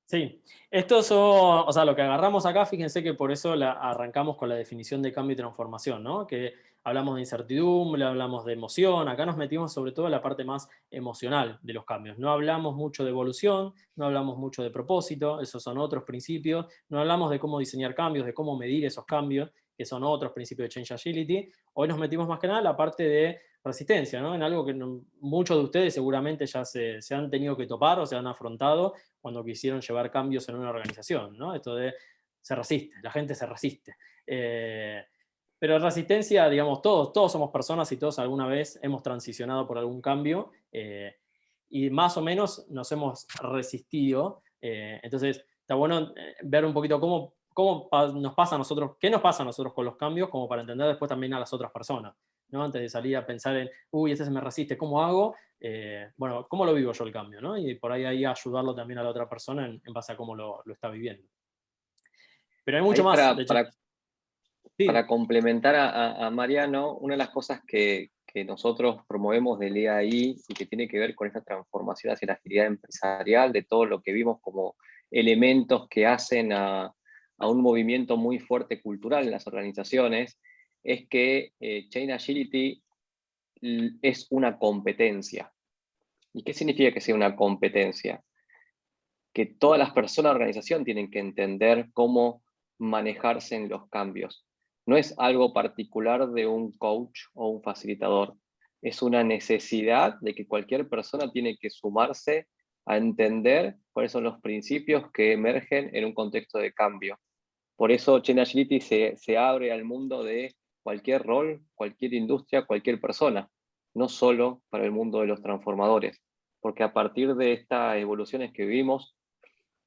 Sí, o sea, lo que agarramos acá, fíjense que por eso arrancamos con la definición de cambio y transformación, ¿no? Que hablamos de incertidumbre, hablamos de emoción, acá nos metimos sobre todo en la parte más emocional de los cambios. No hablamos mucho de evolución, no hablamos mucho de propósito, esos son otros principios, no hablamos de cómo diseñar cambios, de cómo medir esos cambios, que son otros principios de Change Agility. Hoy nos metimos más que nada en la parte de resistencia, ¿no? En algo que muchos de ustedes seguramente ya se han tenido que topar o se han afrontado cuando quisieron llevar cambios en una organización, ¿no? Esto de se resiste, la gente se resiste. Pero resistencia, digamos, todos somos personas y todos alguna vez hemos transicionado por algún cambio y más o menos nos hemos resistido. Entonces, está bueno ver un poquito cómo nos pasa a nosotros, qué nos pasa a nosotros con los cambios, como para entender después también a las otras personas, ¿no? Antes de salir a pensar en, este se me resiste, ¿cómo hago? Bueno, ¿cómo lo vivo yo el cambio? ¿no? Y por ahí ayudarlo también a la otra persona en base a cómo lo está viviendo. Pero hay mucho Ahí más. De hecho, para complementar a Mariano, una de las cosas que nosotros promovemos del EAI y que tiene que ver con esta transformación hacia la agilidad empresarial, de todo lo que vimos como elementos que hacen a un movimiento muy fuerte cultural en las organizaciones, es que Change Agility es una competencia. ¿Y qué significa que sea una competencia? Que todas las personas de la organización tienen que entender cómo manejarse en los cambios. No es algo particular de un coach o un facilitador. Es una necesidad de que cualquier persona tiene que sumarse a entender cuáles son los principios que emergen en un contexto de cambio. Por eso Change Agility se abre al mundo de cualquier rol, cualquier industria, cualquier persona, no solo para el mundo de los transformadores, porque a partir de estas evoluciones que vivimos,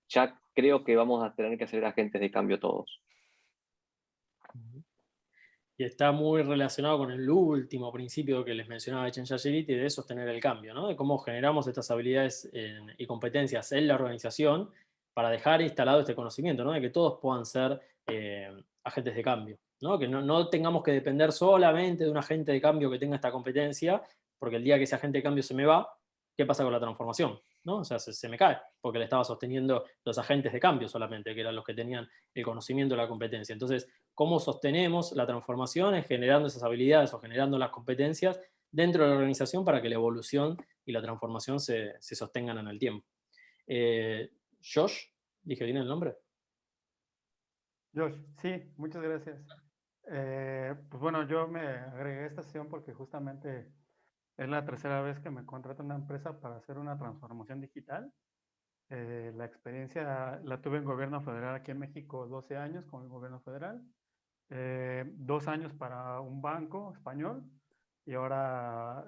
ya creo que vamos a tener que ser agentes de cambio todos. Y está muy relacionado con el último principio que les mencionaba de Change Agility, de sostener el cambio, ¿no? De cómo generamos estas habilidades y competencias en la organización para dejar instalado este conocimiento, ¿no? De que todos puedan ser agentes de cambio, ¿no? Que no tengamos que depender solamente de un agente de cambio que tenga esta competencia, porque el día que ese agente de cambio se me va, ¿qué pasa con la transformación? ¿No? O sea, se me cae, porque le estaba sosteniendo los agentes de cambio solamente, que eran los que tenían el conocimiento de la competencia. Entonces, ¿cómo sostenemos la transformación? Es generando esas habilidades o generando las competencias dentro de la organización para que la evolución y la transformación se sostengan en el tiempo. Josh, ¿dije bien el nombre? Josh, sí, muchas gracias. Pues bueno, yo me agregué a esta sesión porque justamente es la tercera vez que me contrata una empresa para hacer una transformación digital. La experiencia la tuve en gobierno federal aquí en México, 12 años con el gobierno federal, 2 años para un banco español y ahora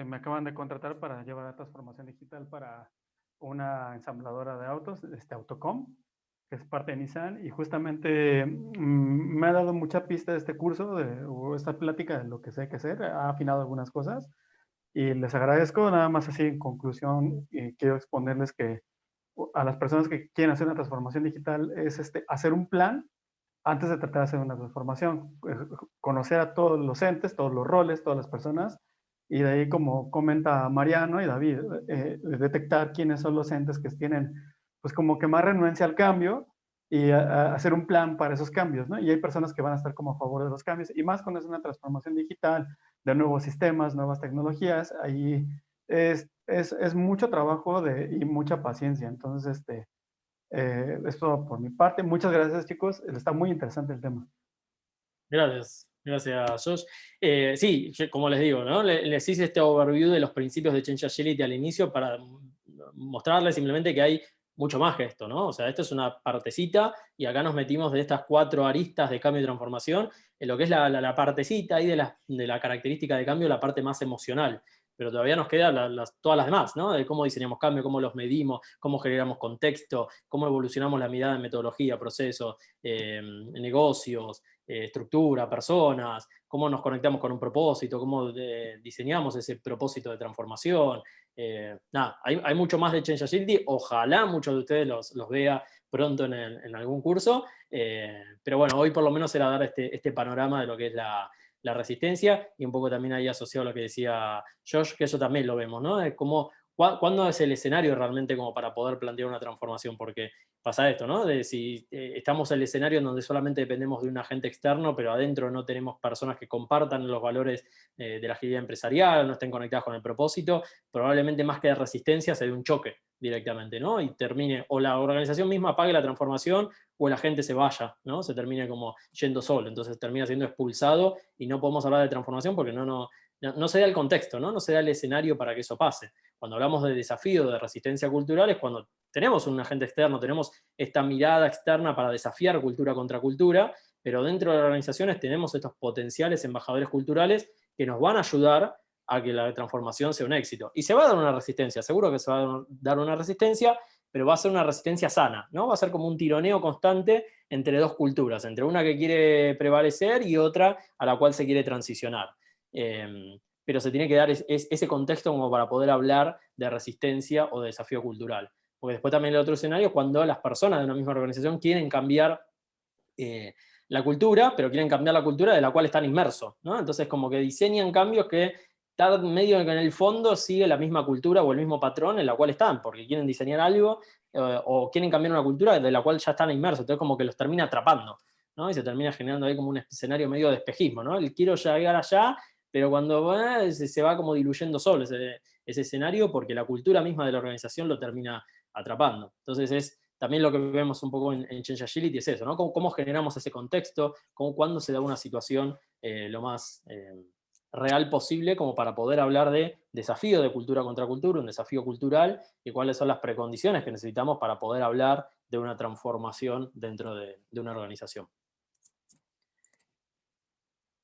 me acaban de contratar para llevar la transformación digital para una ensambladora de autos, Autocom, que es parte de Nissan, y justamente me ha dado mucha pista de este curso o esta plática de lo que sé que hacer, ha afinado algunas cosas y les agradezco. Nada más así en conclusión, quiero exponerles que a las personas que quieren hacer una transformación digital es hacer un plan antes de tratar de hacer una transformación, conocer a todos los entes, todos los roles, todas las personas, y de ahí, como comenta Mariano y David, detectar quiénes son los entes que tienen, pues como que más renuencia al cambio y hacer un plan para esos cambios, ¿no? Y hay personas que van a estar como a favor de los cambios, y más cuando es una transformación digital, de nuevos sistemas, nuevas tecnologías, ahí es mucho trabajo y mucha paciencia. Entonces, es todo por mi parte. Muchas gracias, chicos. Está muy interesante el tema. Gracias, gracias, Josh. Sí, como les digo, ¿no? Les hice este overview de los principios de Change Agility al inicio para mostrarles simplemente que hay mucho más que esto, ¿no? O sea, esto es una partecita y acá nos metimos de estas 4 aristas de cambio y transformación en lo que es la partecita ahí de la característica de cambio, la parte más emocional. Pero todavía nos quedan todas las demás, ¿no? De cómo diseñamos cambio, cómo los medimos, cómo generamos contexto, cómo evolucionamos la mirada en metodología, procesos, negocios, estructura, personas, cómo nos conectamos con un propósito, cómo diseñamos ese propósito de transformación. Nada, hay mucho más de Change Agility. Ojalá muchos de ustedes los vea pronto en algún curso. Pero bueno, hoy por lo menos era dar este panorama de lo que es la resistencia, y un poco también ahí asociado a lo que decía Josh, que eso también lo vemos, ¿no? Es como, ¿cuándo es el escenario realmente como para poder plantear una transformación? Porque pasa esto, ¿no? De si estamos en el escenario en donde solamente dependemos de un agente externo, pero adentro no tenemos personas que compartan los valores de la agilidad empresarial, no estén conectadas con el propósito, probablemente más que de resistencia se dé un choque directamente, ¿no? Y termine, o la organización misma pague la transformación, o el agente se vaya, ¿no? Se termine como yendo solo, entonces termina siendo expulsado y no podemos hablar de transformación porque no se da el contexto, ¿no? No se da el escenario para que eso pase. Cuando hablamos de desafío, de resistencia cultural, es cuando tenemos un agente externo, tenemos esta mirada externa para desafiar cultura contra cultura, pero dentro de las organizaciones tenemos estos potenciales embajadores culturales que nos van a ayudar a que la transformación sea un éxito. Y se va a dar una resistencia, seguro que se va a dar una resistencia, pero va a ser una resistencia sana, ¿no? Va a ser como un tironeo constante entre dos culturas, entre una que quiere prevalecer y otra a la cual se quiere transicionar. Pero se tiene que dar ese contexto como para poder hablar de resistencia o de desafío cultural. Porque después también el otro escenario es cuando las personas de una misma organización quieren cambiar la cultura, pero quieren cambiar la cultura de la cual están inmersos, ¿no? Entonces como que diseñan cambios que están medio que en el fondo sigue la misma cultura o el mismo patrón en la cual están, porque quieren diseñar algo o quieren cambiar una cultura de la cual ya están inmersos, entonces como que los termina atrapando, ¿no? Y se termina generando ahí como un escenario medio de espejismo, ¿no? El quiero llegar allá, pero cuando se va como diluyendo solo ese escenario porque la cultura misma de la organización lo termina atrapando. Entonces es también lo que vemos un poco en Change Agility es eso, ¿no? Cómo generamos ese contexto, cuándo se da una situación lo más real posible como para poder hablar de desafío de cultura contra cultura, un desafío cultural, y cuáles son las precondiciones que necesitamos para poder hablar de una transformación dentro de una organización.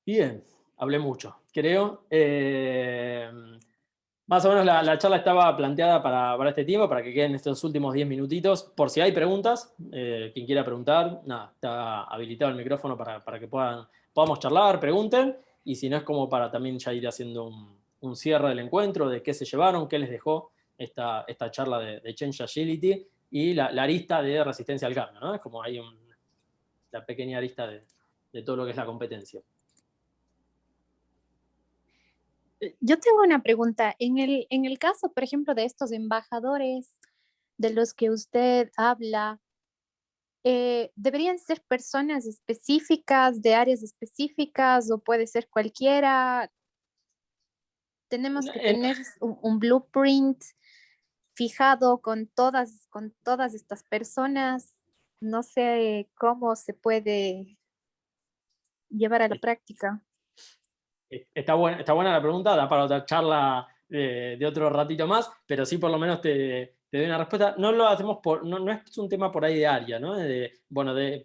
Bien, hablé mucho, creo. Más o menos la charla estaba planteada para este tiempo, para que queden estos últimos 10 minutitos. Por si hay preguntas, quien quiera preguntar, nada, está habilitado el micrófono para que podamos charlar, pregunten. Y si no, es como para también ya ir haciendo un cierre del encuentro, de qué se llevaron, qué les dejó esta charla de Change Agility y la arista de resistencia al cambio, ¿no? Es como hay la pequeña arista de todo lo que es la competencia. Yo tengo una pregunta. En el caso, por ejemplo, de estos embajadores de los que usted habla, ¿deberían ser personas específicas, de áreas específicas, o puede ser cualquiera? ¿Tenemos que tener un blueprint fijado con todas estas personas? No sé cómo se puede llevar a la práctica. Está buena la pregunta, da para otra charla de otro ratito más, pero sí por lo menos te doy una respuesta. No lo hacemos no es un tema por ahí de área, ¿no? De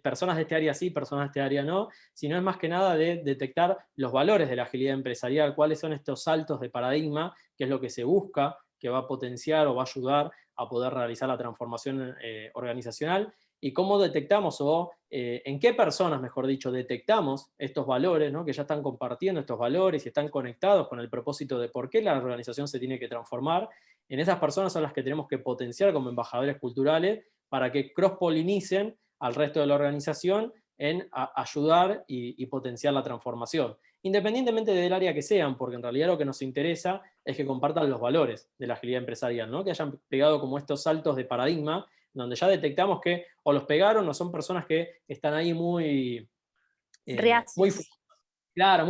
personas de este área sí, personas de este área no, sino es más que nada de detectar los valores de la agilidad empresarial, cuáles son estos saltos de paradigma, qué es lo que se busca, que va a potenciar o va a ayudar a poder realizar la transformación organizacional, y cómo detectamos en qué personas, mejor dicho, detectamos estos valores, ¿no? Que ya están compartiendo estos valores y están conectados con el propósito de por qué la organización se tiene que transformar. En esas personas son las que tenemos que potenciar como embajadores culturales para que cross-polinicen al resto de la organización en ayudar y potenciar la transformación. Independientemente del área que sean, porque en realidad lo que nos interesa es que compartan los valores de la agilidad empresarial, ¿no? Que hayan pegado como estos saltos de paradigma, donde ya detectamos que o los pegaron o son personas que están ahí muy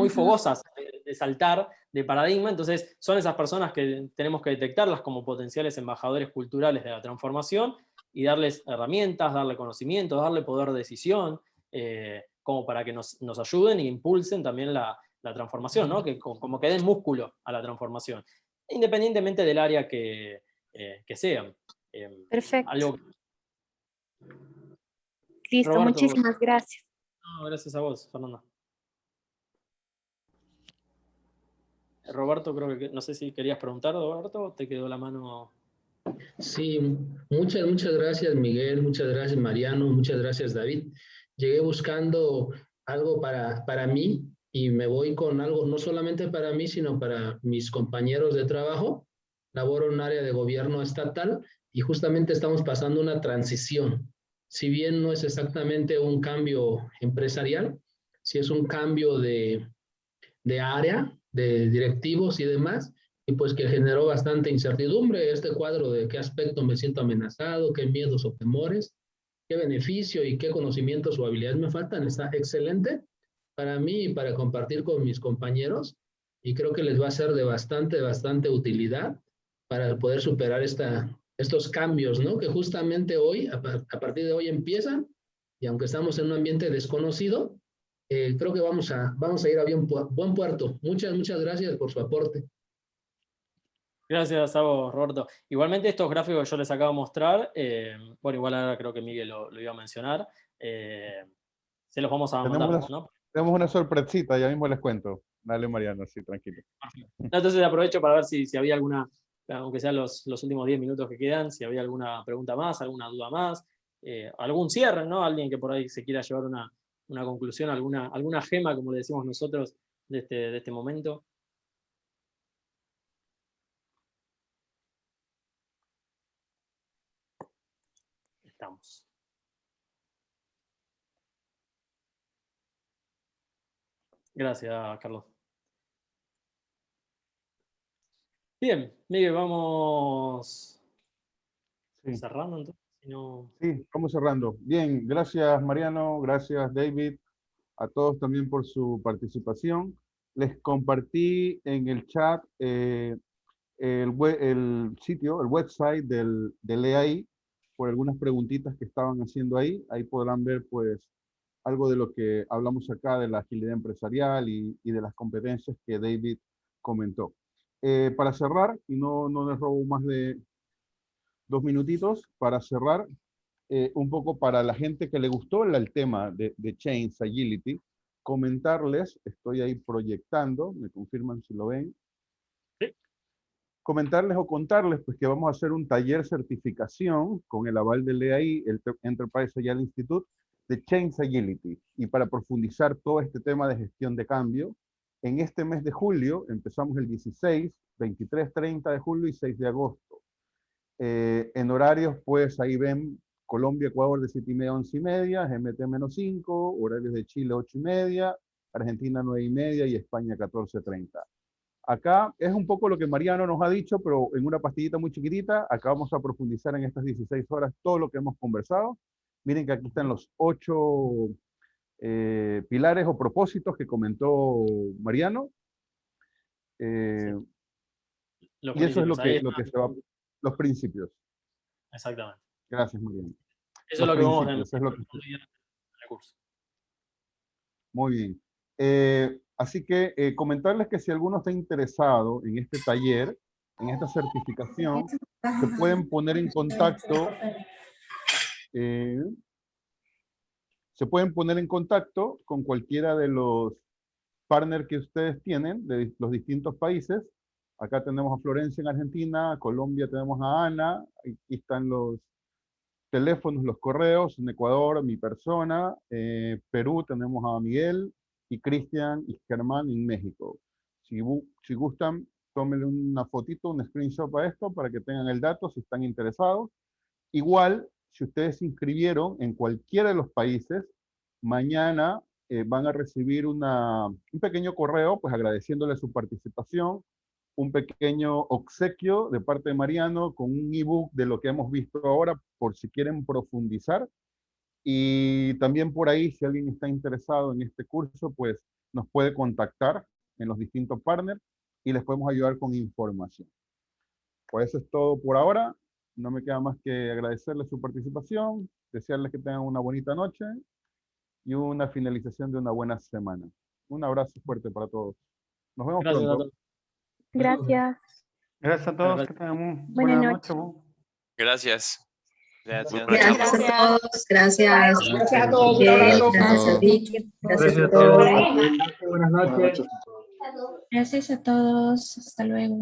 fogosas de saltar de paradigma. Entonces son esas personas que tenemos que detectarlas como potenciales embajadores culturales de la transformación y darles herramientas, darle conocimiento, darle poder de decisión, como para que nos ayuden e impulsen también la transformación, ¿no? Como que den músculo a la transformación, independientemente del área que sean. Perfecto. Listo, Roberto, muchísimas gracias. No, gracias a vos, Fernanda. Roberto, creo que no sé si querías preguntar, Roberto, te quedó la mano. Sí, muchas gracias, Miguel, muchas gracias, Mariano, muchas gracias, David. Llegué buscando algo para mí y me voy con algo no solamente para mí, sino para mis compañeros de trabajo. Laboro en un área de gobierno estatal y justamente estamos pasando una transición. Si bien no es exactamente un cambio empresarial, sí es un cambio de área, de directivos y demás, y pues que generó bastante incertidumbre este cuadro de qué aspecto me siento amenazado, qué miedos o temores, qué beneficio y qué conocimientos o habilidades me faltan. Está excelente para mí y para compartir con mis compañeros, y creo que les va a ser de bastante utilidad para poder superar estos cambios, ¿no? Que justamente hoy, a partir de hoy empiezan, y aunque estamos en un ambiente desconocido, creo que vamos a ir a buen puerto. Muchas gracias por su aporte. Gracias a vos, Roberto. Igualmente estos gráficos que yo les acabo de mostrar, bueno, igual ahora creo que Miguel lo iba a mencionar, se los vamos a mandar, ¿no? Tenemos una sorpresita, ya mismo les cuento. Dale, Mariano, sí, tranquilo. Entonces aprovecho para ver si había alguna, aunque sean los últimos 10 minutos que quedan, si había alguna pregunta más, alguna duda más, algún cierre, ¿no? Alguien que por ahí se quiera llevar una conclusión, alguna gema, como le decimos nosotros, de este momento. Estamos. Gracias, Carlos. Bien, Miguel, vamos cerrando entonces. Sí, vamos cerrando. Bien, gracias Mariano, gracias David, a todos también por su participación. Les compartí en el chat el sitio, el website del EAI, por algunas preguntitas que estaban haciendo ahí. Ahí podrán ver pues algo de lo que hablamos acá de la agilidad empresarial y de las competencias que David comentó. Para cerrar, y no les robo más de 2 minutitos, para cerrar, un poco para la gente que le gustó el tema de Change Agility, comentarles, estoy ahí proyectando, me confirman si lo ven. Sí. Comentarles o contarles pues, que vamos a hacer un taller certificación con el aval del EAI, el Enterprise Agile Institute, de Change Agility. Y para profundizar todo este tema de gestión de cambio, en este mes de julio, empezamos el 16, 23, 30 de julio y 6 de agosto. En horarios, pues ahí ven Colombia, Ecuador de 7:30 a 11:30, GMT-5, horarios de Chile 8:30, Argentina 9:30 y España 14:30. Acá es un poco lo que Mariano nos ha dicho, pero en una pastillita muy chiquitita. Acá vamos a profundizar en estas 16 horas todo lo que hemos conversado. Miren que aquí están los 8 pilares o propósitos que comentó Mariano. Sí. Y eso es lo que se va, los principios. Exactamente. Gracias, Mariano. Eso es lo que vamos a es lo que... en el curso. Muy bien. Así que comentarles que si alguno está interesado en este taller, en esta certificación, se pueden poner en contacto. Se pueden poner en contacto con cualquiera de los partners que ustedes tienen de los distintos países. Acá tenemos a Florencia en Argentina, Colombia tenemos a Ana, aquí están los teléfonos, los correos, en Ecuador mi persona, Perú tenemos a Miguel y Cristian y Germán en México. Si gustan, tómenle una fotito, un screenshot a esto para que tengan el dato si están interesados. Igual, si ustedes se inscribieron en cualquiera de los países, mañana van a recibir un pequeño correo, pues agradeciéndole su participación, un pequeño obsequio de parte de Mariano con un ebook de lo que hemos visto ahora, por si quieren profundizar. Y también por ahí, si alguien está interesado en este curso, pues nos puede contactar en los distintos partners y les podemos ayudar con información. Pues eso es todo por ahora. No me queda más que agradecerles su participación, desearles que tengan una bonita noche y una finalización de una buena semana. Un abrazo fuerte para todos. Nos vemos Gracias pronto. a todos. Gracias. Gracias a todos, que tengan una Buena buena noche. noche. Gracias. Gracias. Gracias a todos, gracias. Gracias a todos, un Miguel, abrazo. gracias Vicky, gracias a Gracias a todos. todos. Buenas noches. Gracias a todos. Hasta luego.